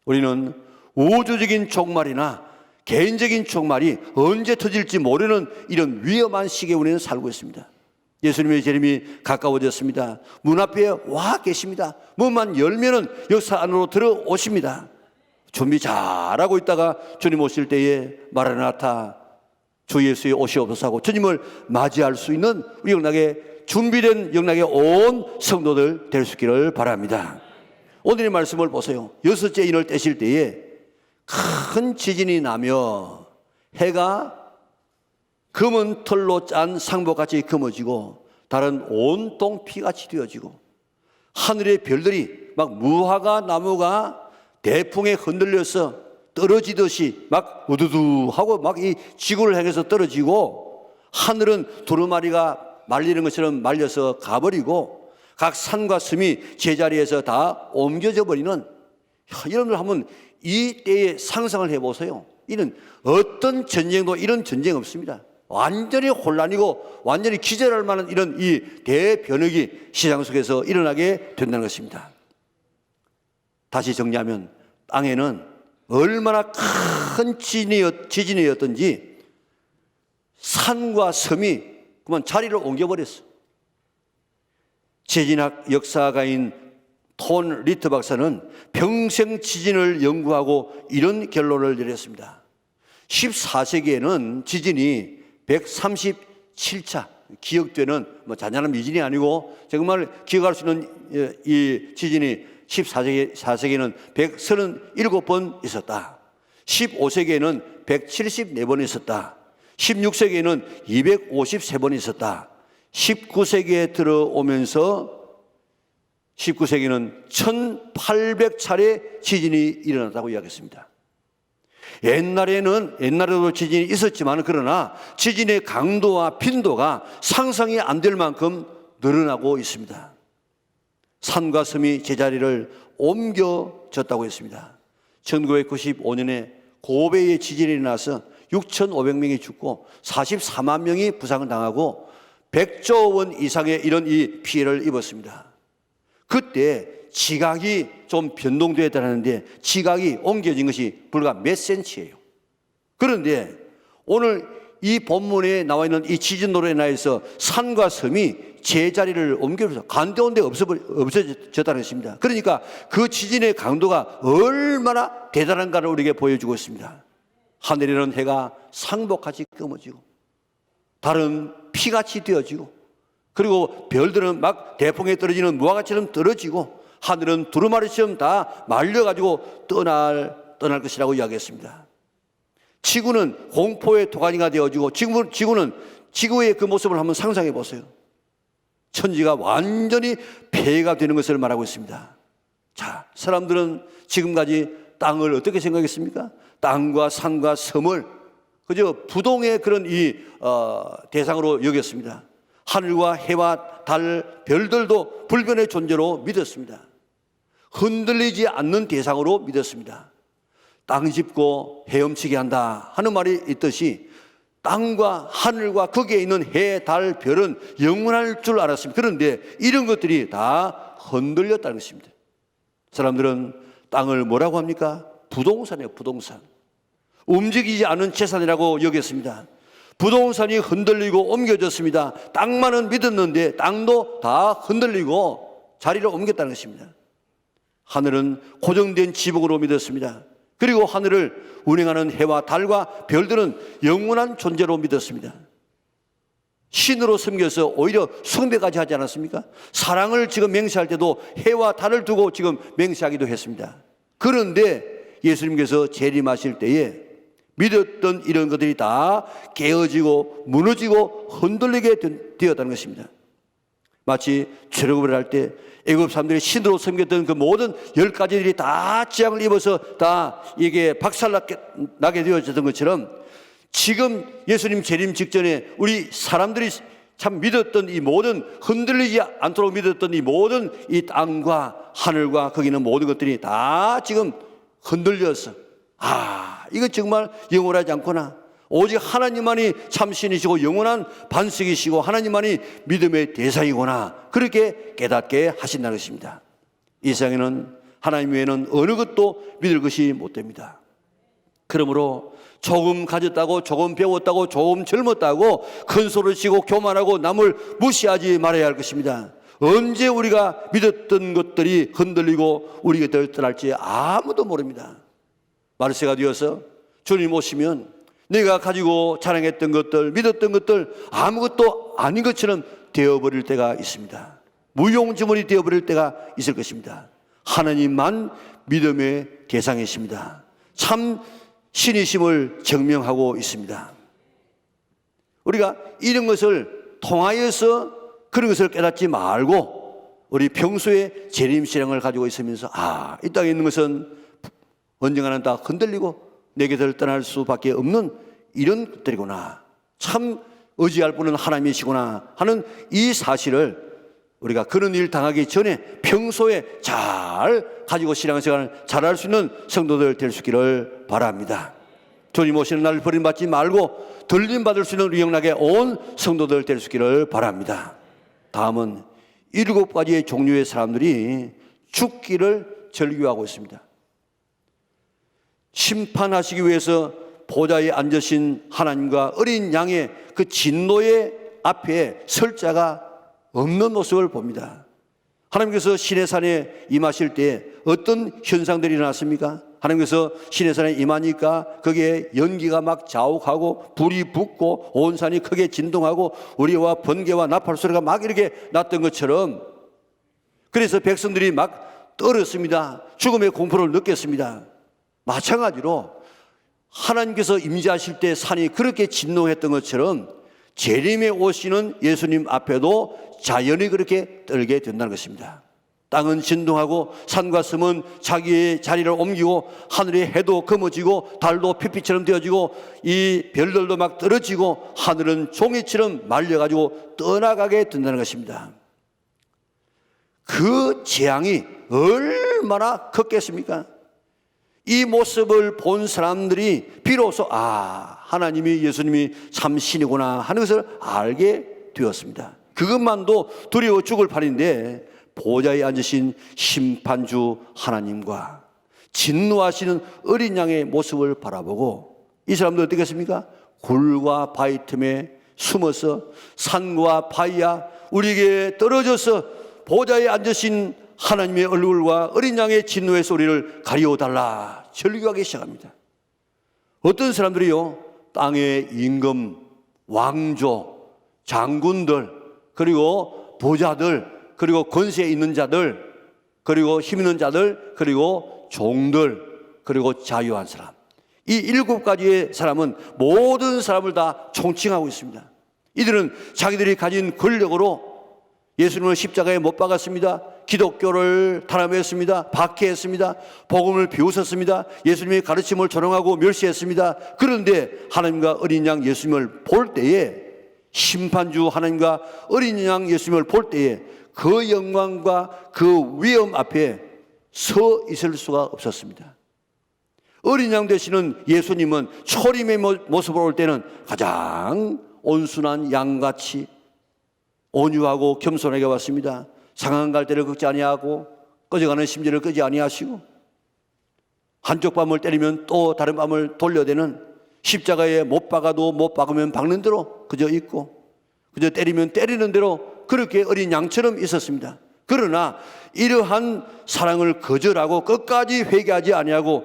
우리는 우주적인 종말이나 개인적인 종말이 언제 터질지 모르는 이런 위험한 시기에 우리는 살고 있습니다. 예수님의 재림이 가까워졌습니다. 문 앞에 와 계십니다. 문만 열면은 역사 안으로 들어오십니다. 준비 잘하고 있다가 주님 오실 때에 마라나타 주 예수의 오시옵소서 하고 주님을 맞이할 수 있는 우리 영락에 준비된 영락에 온 성도들 될 수 있기를 바랍니다. 오늘의 말씀을 보세요. 6째 인을 떼실 때에 큰 지진이 나며 해가 검은 털로 짠 상복같이 검어지고 달은 온통 피같이 되어지고 하늘의 별들이 막 무화과 나무가 대풍에 흔들려서 떨어지듯이 막 우두두 하고 막 이 지구를 향해서 떨어지고 하늘은 두루마리가 말리는 것처럼 말려서 가버리고 각 산과 섬이 제자리에서 다 옮겨져 버리는, 여러분들 한번 이 때에 상상을 해보세요. 이는 어떤 전쟁도 이런 전쟁 없습니다. 완전히 혼란이고 완전히 기절할 만한 이런 이 대변혁이 시장 속에서 일어나게 된다는 것입니다. 다시 정리하면 땅에는 얼마나 큰 지진이었던지 산과 섬이 그만 자리를 옮겨버렸어. 지진학 역사가인 톤 리트 박사는 평생 지진을 연구하고 이런 결론을 내렸습니다. 14세기에는 지진이 137차 기억되는 잔잔한 미진이 아니고 정말 기억할 수 있는 이 지진이 14세기에는 137번 있었다. 15세기에는 174번 있었다. 16세기에는 253번 있었다. 19세기에 들어오면서 19세기는 1800차례 지진이 일어났다고 이야기했습니다. 옛날에도 지진이 있었지만 그러나 지진의 강도와 빈도가 상상이 안 될 만큼 늘어나고 있습니다. 산과 섬이 제자리를 옮겨졌다고 했습니다. 1995년에 고베이에 지진이 일어나서 6,500명이 죽고 44만 명이 부상을 당하고 100조 원 이상의 이런 이 피해를 입었습니다. 그때 지각이 좀 변동되었다는데 지각이 옮겨진 것이 불과 몇 센치예요. 그런데 오늘 이 본문에 나와 있는 이 지진으로 인하여서 산과 섬이 제자리를 옮겨서 간데온데 없어졌다는 것입니다. 그러니까 그 지진의 강도가 얼마나 대단한가를 우리에게 보여주고 있습니다. 하늘에는 해가 상복같이 검어지고 달은 피같이 되어지고 그리고 별들은 막 대풍에 떨어지는 무화과처럼 떨어지고 하늘은 두루마리처럼 다 말려가지고 떠날 것이라고 이야기했습니다. 지구는 공포의 도가니가 되어지고 지구는 지구의 그 모습을 한번 상상해 보세요. 천지가 완전히 폐해가 되는 것을 말하고 있습니다. 자, 사람들은 지금까지 땅을 어떻게 생각했습니까? 땅과 산과 섬을 그저 부동의 그런 대상으로 여겼습니다. 하늘과 해와 달, 별들도 불변의 존재로 믿었습니다. 흔들리지 않는 대상으로 믿었습니다. 땅 짚고 헤엄치게 한다 하는 말이 있듯이 땅과 하늘과 거기에 있는 해, 달, 별은 영원할 줄 알았습니다. 그런데 이런 것들이 다 흔들렸다는 것입니다. 사람들은 땅을 뭐라고 합니까? 부동산이에요. 부동산. 움직이지 않은 재산이라고 여겼습니다. 부동산이 흔들리고 옮겨졌습니다. 땅만은 믿었는데 땅도 다 흔들리고 자리를 옮겼다는 것입니다. 하늘은 고정된 지붕으로 믿었습니다. 그리고 하늘을 운행하는 해와 달과 별들은 영원한 존재로 믿었습니다. 신으로 섬겨서 오히려 숭배까지 하지 않았습니까? 사랑을 지금 맹세할 때도 해와 달을 두고 지금 맹세하기도 했습니다. 그런데 예수님께서 재림하실 때에 믿었던 이런 것들이 다 깨어지고 무너지고 흔들리게 되었다는 것입니다. 마치 출애굽을 할 때 애굽 사람들이 신으로 섬겼던 그 모든 10가지들이 다 재앙을 입어서 다 이게 박살나게 되어졌던 것처럼 지금 예수님 재림 직전에 우리 사람들이 참 믿었던 이 모든 흔들리지 않도록 믿었던 이 모든 이 땅과 하늘과 거기 있는 모든 것들이 다 지금 흔들려서 이거 정말 영원하지 않구나. 오직 하나님만이 참신이시고 영원한 반석이시고 하나님만이 믿음의 대상이구나. 그렇게 깨닫게 하신다는 것입니다. 이 세상에는 하나님 외에는 어느 것도 믿을 것이 못 됩니다. 그러므로 조금 가졌다고 조금 배웠다고 조금 젊었다고 큰 소리 치고 교만하고 남을 무시하지 말아야 할 것입니다. 언제 우리가 믿었던 것들이 흔들리고 우리 곁을 떠날지 아무도 모릅니다. 마르세가 되어서 주님 오시면 내가 가지고 자랑했던 것들, 믿었던 것들 아무것도 아닌 것처럼 되어버릴 때가 있습니다. 무용지물이 되어버릴 때가 있을 것입니다. 하나님만 믿음의 대상이십니다. 참 신이심을 증명하고 있습니다. 우리가 이런 것을 통하여서 그런 것을 깨닫지 말고 우리 평소에 재림신앙을 가지고 있으면서 이 땅에 있는 것은 언젠가는 다 흔들리고 내 곁을 떠날 수밖에 없는 이런 것들이구나. 참 의지할 분은 하나님이시구나 하는 이 사실을 우리가 그런 일 당하기 전에 평소에 잘 가지고 신앙생활을 잘할 수 있는 성도들 될 수 있기를 바랍니다. 주님 오시는 날 버림받지 말고 들림받을 수 있는 영락에 온 성도들 될 수 있기를 바랍니다. 다음은 7가지의 종류의 사람들이 죽기를 절규하고 있습니다. 심판하시기 위해서 보좌에 앉으신 하나님과 어린 양의 그 진노의 앞에 설 자가 없는 모습을 봅니다. 하나님께서 시내산에 임하실 때 어떤 현상들이 일어났습니까? 하나님께서 시내산에 임하니까 거기에 연기가 막 자욱하고 불이 붙고 온 산이 크게 진동하고 우리와 번개와 나팔 소리가 막 이렇게 났던 것처럼 그래서 백성들이 막 떨었습니다. 죽음의 공포를 느꼈습니다. 마찬가지로 하나님께서 임재하실 때 산이 그렇게 진동했던 것처럼 재림에 오시는 예수님 앞에도 자연이 그렇게 떨게 된다는 것입니다. 땅은 진동하고 산과 섬은 자기의 자리를 옮기고 하늘의 해도 검어지고 달도 피피처럼 되어지고 이 별들도 막 떨어지고 하늘은 종이처럼 말려가지고 떠나가게 된다는 것입니다. 그 재앙이 얼마나 컸겠습니까? 이 모습을 본 사람들이 비로소 하나님이 예수님이 참 신이구나 하는 것을 알게 되었습니다. 그것만도 두려워 죽을 판인데 보좌에 앉으신 심판주 하나님과 진노하시는 어린 양의 모습을 바라보고 이 사람들 어떻게 했습니까? 굴과 바위 틈에 숨어서 산과 바위야 우리에게 떨어져서 보좌에 앉으신 하나님의 얼굴과 어린 양의 진노의 소리를 가리워달라 절규하기 시작합니다. 어떤 사람들이요, 땅의 임금, 왕조, 장군들, 그리고 부자들, 그리고 권세 있는 자들, 그리고 힘 있는 자들, 그리고 종들, 그리고 자유한 사람, 이 7가지의 사람은 모든 사람을 다 총칭하고 있습니다. 이들은 자기들이 가진 권력으로 예수님을 십자가에 못 박았습니다. 기독교를 탄압했습니다. 박해했습니다. 복음을 비웃었습니다. 예수님의 가르침을 조롱하고 멸시했습니다. 그런데 하나님과 어린 양 예수님을 볼 때에, 심판주 하나님과 어린 양 예수님을 볼 때에 그 영광과 그 위엄 앞에 서 있을 수가 없었습니다. 어린 양 되시는 예수님은 초림의 모습으로 올 때는 가장 온순한 양같이 온유하고 겸손하게 왔습니다. 상한 갈대를 긋지 아니하고 꺼져가는 심지를 끄지 아니하시고, 한쪽 뺨을 때리면 또 다른 뺨을 돌려대는, 십자가에 못 박아도 못 박으면 박는 대로 그저 있고, 그저 때리면 때리는 대로 그렇게 어린 양처럼 있었습니다. 그러나 이러한 사랑을 거절하고 끝까지 회개하지 아니하고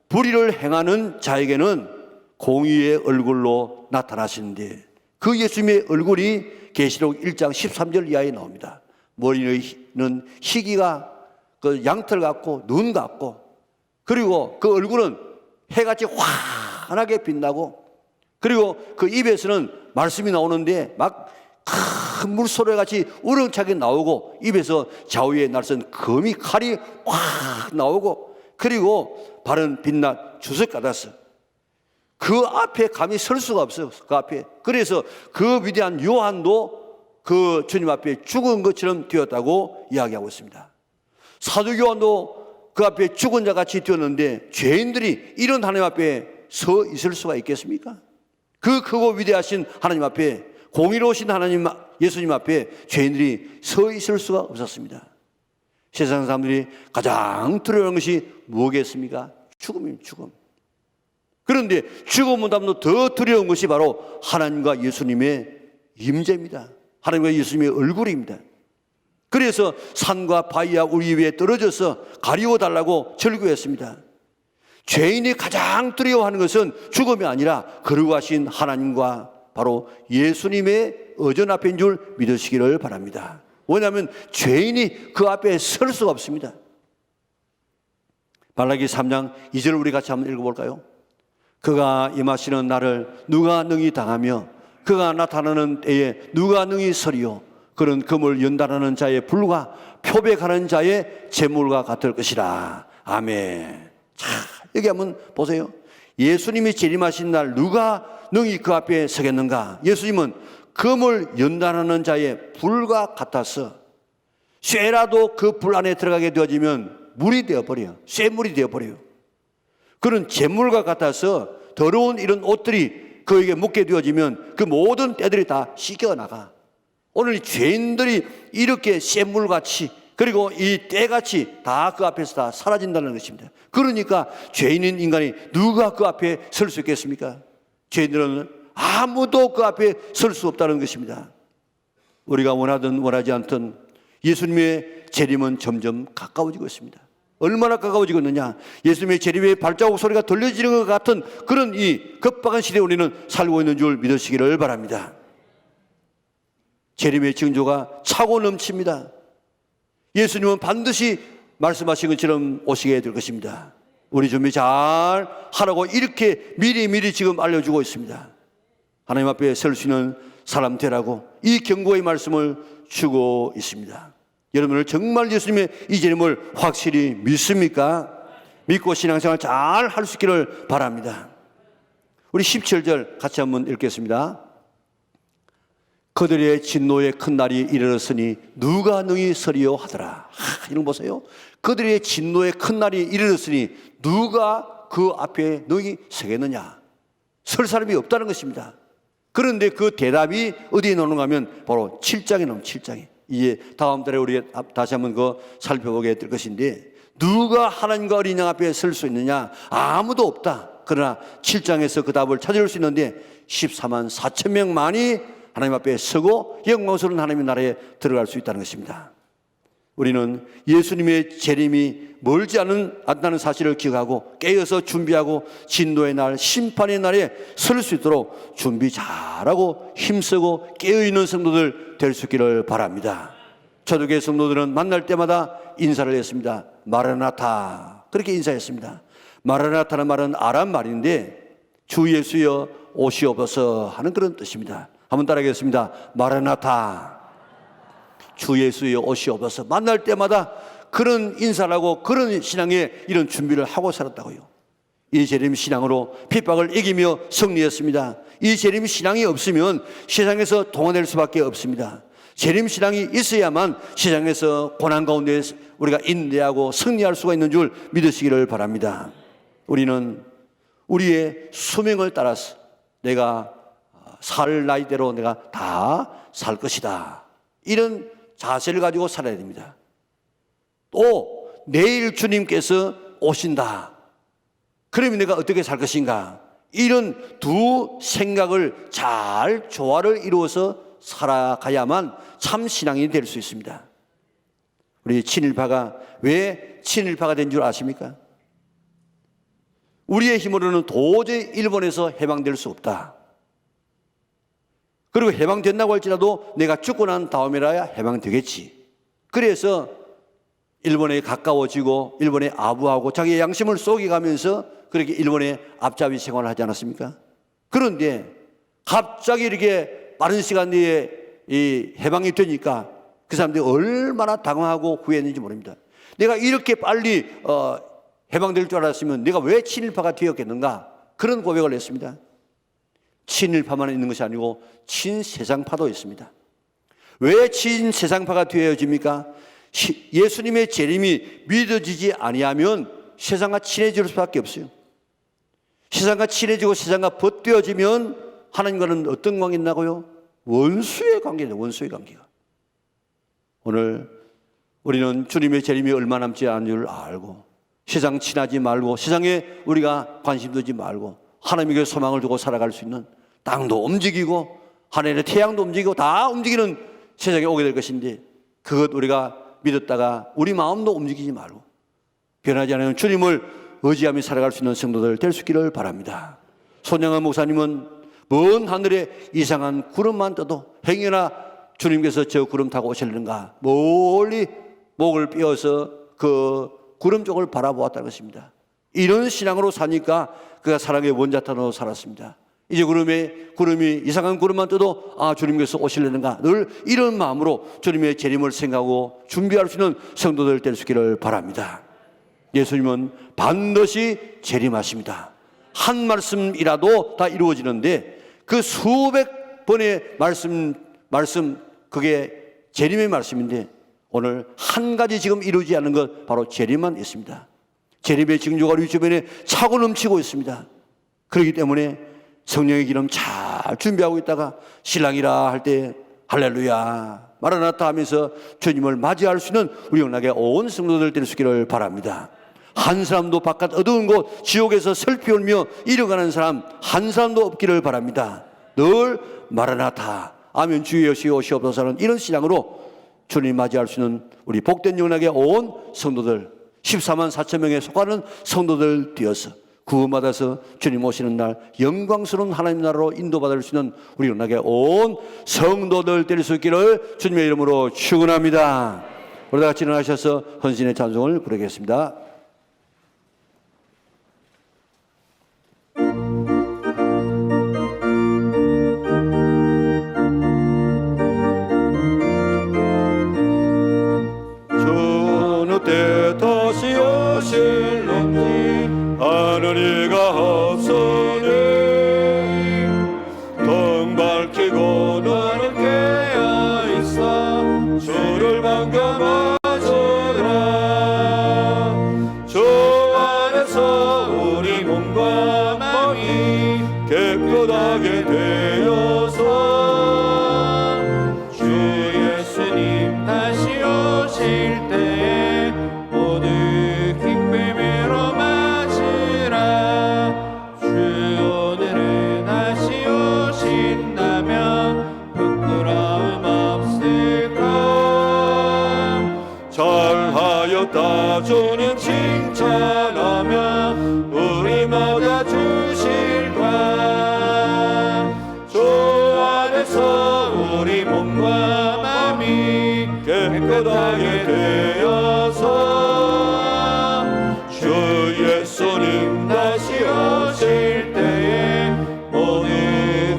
불의를 행하는 자에게는 공의의 얼굴로 나타나시는데, 그 예수님의 얼굴이 계시록 1장 13절 이하에 나옵니다. 머리는 희기가 그 양털 같고 눈 같고, 그리고 그 얼굴은 해같이 환하게 빛나고, 그리고 그 입에서는 말씀이 나오는데 막 큰 물소리 같이 우렁차게 나오고, 입에서 좌우에 날선 금이 칼이 확 나오고, 그리고 발은 빛나 주석 같았어. 그 앞에 감히 설 수가 없어요. 그 앞에. 그래서 그 위대한 요한도 그 주님 앞에 죽은 것처럼 뛰었다고 이야기하고 있습니다. 사도 요한도 그 앞에 죽은 자 같이 뛰었는데, 죄인들이 이런 하나님 앞에 서 있을 수가 있겠습니까? 그 크고 위대하신 하나님 앞에, 공의로우신 하나님 예수님 앞에 죄인들이 서 있을 수가 없었습니다. 세상 사람들이 가장 두려워하는 것이 무엇이겠습니까? 죽음입니다. 죽음. 그런데 죽음보다도 더 두려운 것이 바로 하나님과 예수님의 임재입니다. 하나님과 예수님의 얼굴입니다. 그래서 산과 바위와 우리 위에 떨어져서 가리워달라고 절규했습니다. 죄인이 가장 두려워하는 것은 죽음이 아니라 거룩하신 하나님과 바로 예수님의 의전 앞인 줄 믿으시기를 바랍니다. 왜냐하면 죄인이 그 앞에 설 수가 없습니다. 말라기 3장 2절을 우리 같이 한번 읽어볼까요? 그가 임하시는 날을 누가 능히 당하며 그가 나타나는 때에 누가 능히 서리요? 그는 금을 연단하는 자의 불과 표백하는 자의 재물과 같을 것이라. 아멘. 자, 여기 한번 보세요. 예수님이 재림하신 날 누가 능히 그 앞에 서겠는가? 예수님은 금을 연단하는 자의 불과 같아서, 쇠라도 그 불 안에 들어가게 되어지면 물이 되어버려요. 쇠물이 되어버려요. 그런 재물과 같아서 더러운 이런 옷들이 그에게 묻게 되어지면 그 모든 때들이 다 씻겨나가. 오늘 죄인들이 이렇게 쇠물같이, 그리고 이 때같이 다 그 앞에서 다 사라진다는 것입니다. 그러니까 죄인인 인간이 누가 그 앞에 설 수 있겠습니까? 죄인들은 아무도 그 앞에 설 수 없다는 것입니다. 우리가 원하든 원하지 않든 예수님의 재림은 점점 가까워지고 있습니다. 얼마나 가까워지고 있느냐? 예수님의 재림의 발자국 소리가 들려지는 것 같은 그런 이 급박한 시대에 우리는 살고 있는 줄 믿으시기를 바랍니다. 재림의 징조가 차고 넘칩니다. 예수님은 반드시 말씀하신 것처럼 오시게 될 것입니다. 우리 준비 잘 하라고 이렇게 미리미리 지금 알려주고 있습니다. 하나님 앞에 설 수 있는 사람 되라고 이 경고의 말씀을 주고 있습니다. 여러분들 정말 예수님의 이 재림을 확실히 믿습니까? 믿고 신앙생활 잘 할 수 있기를 바랍니다. 우리 17절 같이 한번 읽겠습니다. 그들의 진노의 큰 날이 이르렀으니 누가 능히 서리요 하더라. 이런 거 보세요. 그들의 진노의 큰 날이 이르렀으니 누가 그 앞에 능히 서겠느냐? 설 사람이 없다는 것입니다. 그런데 그 대답이 어디에 나오는가 하면 바로 7장에 나옵니다. 7장에. 이제 다음 달에 우리 다시 한번 그 살펴보게 될 것인데, 누가 하나님과 어린 양 앞에 설 수 있느냐? 아무도 없다. 그러나 7장에서 그 답을 찾을 수 있는데 14만 4천 명만이 하나님 앞에 서고 영광스러운 하나님의 나라에 들어갈 수 있다는 것입니다. 우리는 예수님의 재림이 멀지 않다는 사실을 기억하고 깨어서 준비하고 진노의 날, 심판의 날에 설 수 있도록 준비 잘하고 힘쓰고 깨어있는 성도들 될 수 있기를 바랍니다. 초대교회 성도들은 만날 때마다 인사를 했습니다. 마라나타, 그렇게 인사했습니다. 마라나타는 말은 아람 말인데 주 예수여 오시옵소서 하는 그런 뜻입니다. 한번 따라하겠습니다. 마라나타, 주 예수여 오시옵소서. 만날 때마다 그런 인사를 하고 그런 신앙에 이런 준비를 하고 살았다고요. 이 재림 신앙으로 핍박을 이기며 승리했습니다. 이 재림 신앙이 없으면 세상에서 동원될 수밖에 없습니다. 재림 신앙이 있어야만 세상에서 고난 가운데 우리가 인내하고 승리할 수가 있는 줄 믿으시기를 바랍니다. 우리는 우리의 수명을 따라서 내가 살 나이대로 내가 다 살 것이다, 이런 자세를 가지고 살아야 됩니다. 또 내일 주님께서 오신다, 그러면 내가 어떻게 살 것인가, 이런 두 생각을 잘 조화를 이루어서 살아가야만 참 신앙이 될 수 있습니다. 우리 친일파가 왜 친일파가 된 줄 아십니까? 우리의 힘으로는 도저히 일본에서 해방될 수 없다. 그리고 해방된다고 할지라도 내가 죽고 난 다음이라야 해방되겠지. 그래서 일본에 가까워지고 일본에 아부하고 자기의 양심을 속여가면서 그렇게 일본의 앞잡이 생활을 하지 않았습니까? 그런데 갑자기 이렇게 빠른 시간 내에 이 해방이 되니까 그 사람들이 얼마나 당황하고 후회했는지 모릅니다. 내가 이렇게 빨리 해방될 줄 알았으면 내가 왜 친일파가 되었겠는가, 그런 고백을 했습니다. 친일파만 있는 것이 아니고 친세상파도 있습니다. 왜 친세상파가 되어집니까? 예수님의 재림이 믿어지지 아니하면 세상과 친해질 수밖에 없어요. 세상과 친해지고 세상과 벗되어지면 하나님과는 어떤 관계가 있나고요? 원수의 관계다, 원수의 관계가. 오늘 우리는 주님의 재림이 얼마 남지 않은 줄 알고 세상 친하지 말고 세상에 우리가 관심 두지 말고 하나님께 소망을 두고 살아갈 수 있는, 땅도 움직이고 하늘의 태양도 움직이고 다 움직이는 세상에 오게 될 것인데, 그것 우리가 믿었다가 우리 마음도 움직이지 말고 변하지 않은 주님을 의지하며 살아갈 수 있는 성도들 될 수 있기를 바랍니다. 손양한 목사님은 먼 하늘에 이상한 구름만 떠도 행여나 주님께서 저 구름 타고 오실는가 멀리 목을 삐어서 그 구름 쪽을 바라보았다는 것입니다. 이런 신앙으로 사니까 그가 사랑의 원자탄으로 살았습니다. 이제 구름이 이상한 구름만 떠도 주님께서 오실려는가, 늘 이런 마음으로 주님의 재림을 생각하고 준비할 수 있는 성도들 될 수 있기를 바랍니다. 예수님은 반드시 재림하십니다. 한 말씀이라도 다 이루어지는데 그 수백 번의 말씀 그게 재림의 말씀인데 오늘 한 가지 지금 이루어지지 않는 것, 바로 재림만 있습니다. 재림의 징조가 우리 주변에 차고 넘치고 있습니다. 그렇기 때문에 성령의 기름 잘 준비하고 있다가 신랑이라 할 때 할렐루야 마라나타 하면서 주님을 맞이할 수 있는 우리 영락의 온 성도들 될 수 있기를 바랍니다. 한 사람도 바깥 어두운 곳 지옥에서 슬피 울며 잃어가는 사람 한 사람도 없기를 바랍니다. 늘 마라나타 아멘 주여 오시옵소서 하는 이런 신앙으로 주님 맞이할 수 있는 우리 복된 영락의 온 성도들 14만 4천 명에 속하는 성도들 되어서 구원받아서 주님 오시는 날 영광스러운 하나님 나라로 인도받을 수 있는 우리 영락의 온 성도들 될 수 있기를 주님의 이름으로 축원합니다. 우리 다 같이 일어나셔서 헌신의 찬송을 부르겠습니다. 주는 때 다시 오실런지 아는 이가 없으니 등 밝히고 너는 깨어있어 주를 반겨맞으라. 주 안에서 우리 몸과 마음이 깨끗하게 되어서 주 예수님 다시 오실 때에 모두 기쁨으로 맞으라. 주 오늘은 다시 오신다면 부끄러움 없을까. 깨끗하게 되어서 주 예수님 다시 오실 때에 모두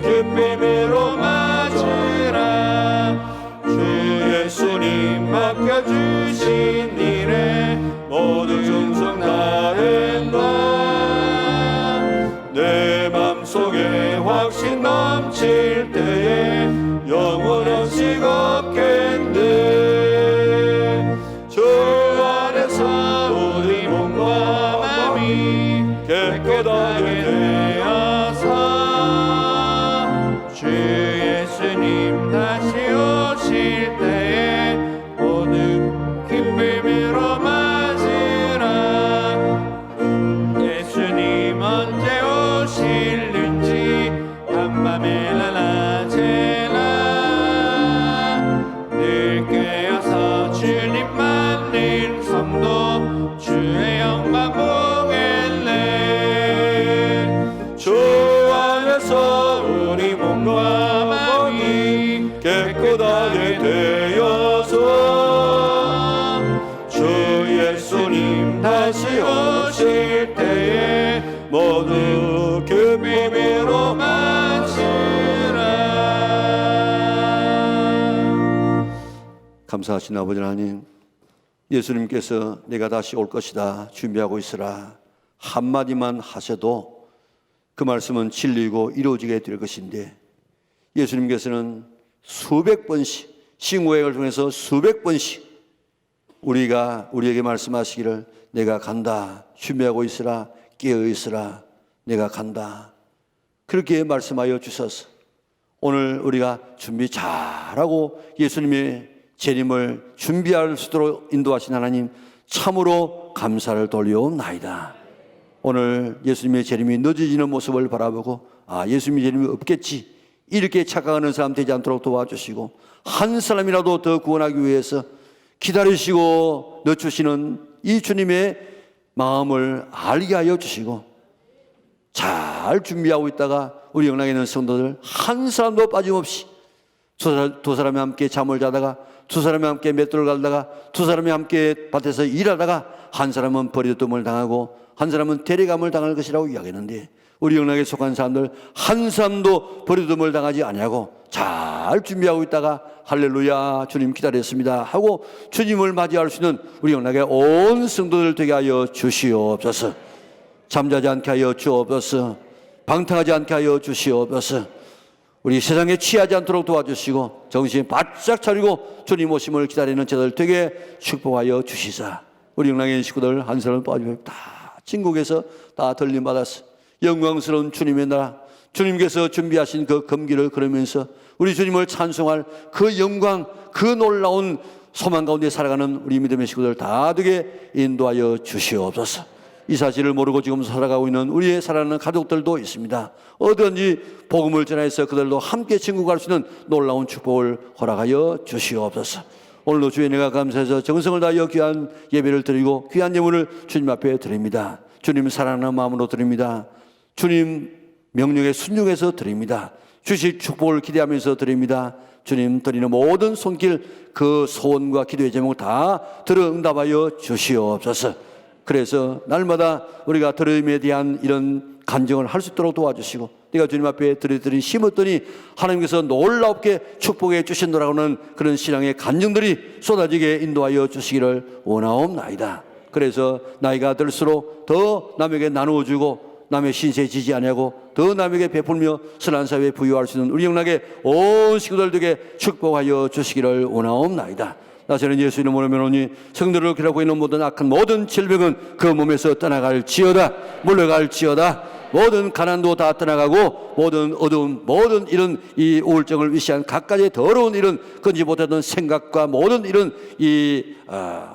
기쁨으로 맞으라. 주 예수님 맡겨주신 일에 모두 충성 다한다. 내 맘속에 확신 넘칠 때에 영원한 식 없겠네. 주 안에서 우리 몸과 마음이 깨끗하게 되어서 주 예수님 다시 오실 때에 모두 기쁨으로 맞으라. 예수님 언제 오실는지 한밤에나 낮에나 늘 깨어서 주님 만난 성도 주의 영광 보겠네. 주 안에서 우리 몸과 마음이 깨끗하게 되어서 주 예수님 다시 오실 때에 모두 기쁨으로 맞으라. 감사하신 아버지 하나님, 예수님께서 내가 다시 올 것이다 준비하고 있으라 한마디만 하셔도 그 말씀은 진리이고 이루어지게 될 것인데, 예수님께서는 수백 번씩 신고행을 통해서 수백 번씩 우리에게 말씀하시기를 내가 간다, 준비하고 있으라, 깨어 있으라, 내가 간다, 그렇게 말씀하여 주셔서 오늘 우리가 준비 잘하고 예수님의 재림을 준비할 수 있도록 인도하신 하나님 참으로 감사를 돌려옵나이다. 오늘 예수님의 재림이 늦어지는 모습을 바라보고 예수님의 재림이 없겠지 이렇게 착각하는 사람 되지 않도록 도와주시고, 한 사람이라도 더 구원하기 위해서 기다리시고 늦추시는 이 주님의 마음을 알게 하여 주시고, 잘 준비하고 있다가 우리 영락에 있는 성도들 한 사람도 빠짐없이 두 사람이 함께 잠을 자다가, 두 사람이 함께 맷돌을 갈다가, 두 사람이 함께 밭에서 일하다가 한 사람은 버림을 당하고 한 사람은 데려감을 당할 것이라고 이야기했는데, 우리 영락에 속한 사람들 한 사람도 버림을 당하지 아니하고 잘 준비하고 있다가 할렐루야 주님 기다렸습니다 하고 주님을 맞이할 수 있는 우리 영락의 온 성도들 되게 하여 주시옵소서. 잠자지 않게 하여 주옵소서. 방탕하지 않게 하여 주시옵소서. 우리 세상에 취하지 않도록 도와주시고 정신 바짝 차리고 주님 오심을 기다리는 저들 되게 축복하여 주시사. 우리 영락의 식구들 한 사람 빠지면 다 진국에서 다 들림받았어. 영광스러운 주님의 나라, 주님께서 준비하신 그 검기를 걸으면서 우리 주님을 찬송할 그 영광, 그 놀라운 소망 가운데 살아가는 우리 믿음의 식구들 다 되게 인도하여 주시옵소서. 이 사실을 모르고 지금 살아가고 있는 우리의 사랑하는 가족들도 있습니다. 어디든지 복음을 전해서 그들도 함께 친구갈 수 있는 놀라운 축복을 허락하여 주시옵소서. 오늘도 주의 은혜가 감사해서 정성을 다하여 귀한 예배를 드리고 귀한 예물을 주님 앞에 드립니다. 주님 사랑하는 마음으로 드립니다. 주님 명령에 순종해서 드립니다. 주실 축복을 기대하면서 드립니다. 주님 드리는 모든 손길 그 소원과 기도의 제목 다 들어 응답하여 주시옵소서. 그래서 날마다 우리가 드림에 대한 이런 간증을 할 수 있도록 도와주시고, 내가 주님 앞에 드리더니 심었더니 하나님께서 놀랍게 축복해 주신다라고는 그런 신앙의 간증들이 쏟아지게 인도하여 주시기를 원하옵나이다. 그래서 나이가 들수록 더 남에게 나누어주고 남의 신세에 지지 아니하고 더 남에게 베풀며 선한 사회에 부유할 수 있는 우리 영락의 온 식구들에게 축복하여 주시기를 원하옵나이다. 나서는 예수 이름으로 명하노니 성도를 기라고 있는 모든 악한 모든 질병은 그 몸에서 떠나갈지어다. 물러갈지어다. 모든 가난도 다 떠나가고 모든 어두움, 모든 이런 이 우울증을 위시한 각가지 더러운 이런 끊지 못하던 생각과 모든 이런 이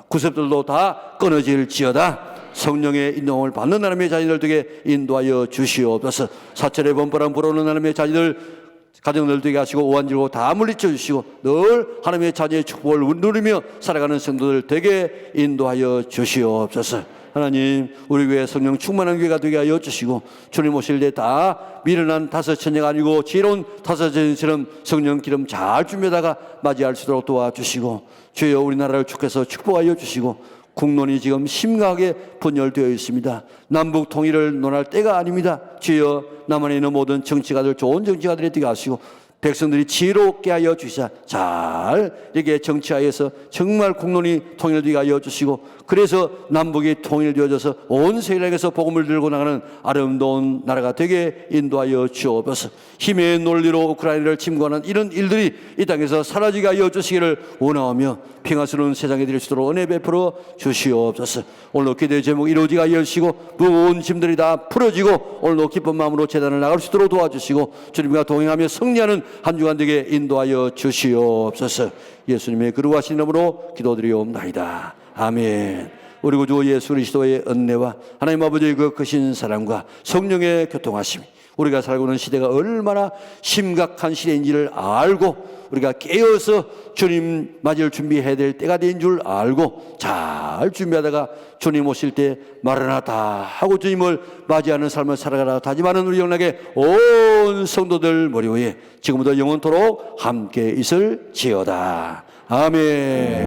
구습들도 다 끊어질지어다. 성령의 인도함을 받는 하나님의 자녀들 되게 인도하여 주시옵소서. 사철의 번번한 불어오는 하나님의 자녀들 가정들 되게 하시고 오한질고 다 물리쳐 주시고 늘 하나님의 자녀의 축복을 누리며 살아가는 성도들 되게 인도하여 주시옵소서. 하나님 우리 교회 성령 충만한 교회가 되게 하여 주시고 주님 오실 때 다 미련한 다섯 처녀가 아니고 지혜로운 다섯 처녀처럼 성령 기름 잘 준비하다가 맞이할 수 있도록 도와주시고 주여 우리나라를 주께서 축복하여 주시고 국론이 지금 심각하게 분열되어 있습니다. 남북 통일을 논할 때가 아닙니다. 주여 남한에 있는 모든 정치가들 좋은 정치가들이 되게 하시고 백성들이 지혜롭게 하여 주시자 잘 이렇게 정치하여서 정말 국론이 통일되게 하여 주시고 그래서 남북이 통일되어져서 온 세계에서 복음을 들고 나가는 아름다운 나라가 되게 인도하여 주옵소서. 힘의 논리로 우크라이나를 침공하는 이런 일들이 이 땅에서 사라지게 하여 주시기를 원하오며 평화스러운 세상에 드릴 수 있도록 은혜 베풀어 주시옵소서. 오늘도 기도의 제목 이루어지게 하여 주시고 무거운 짐들이 다 풀어지고 오늘도 기쁜 마음으로 제단을 나갈 수 있도록 도와주시고 주님과 동행하며 승리하는 한 주간 되게 인도하여 주시옵소서. 예수님의 거룩하신 이름으로 기도드리옵나이다. 아멘. 우리 구주 예수 그리스도의 은혜와 하나님 아버지의 그 크신 사랑과 성령의 교통하심, 우리가 살고 있는 시대가 얼마나 심각한 시대인지를 알고 우리가 깨어서 주님 맞을 준비해야 될 때가 된 줄 알고 잘 준비하다가 주님 오실 때 마라나타 하고 주님을 맞이하는 삶을 살아가라 다짐하는 우리 영락의 온 성도들 머리 위에 지금부터 영원토록 함께 있을지어다. 아멘.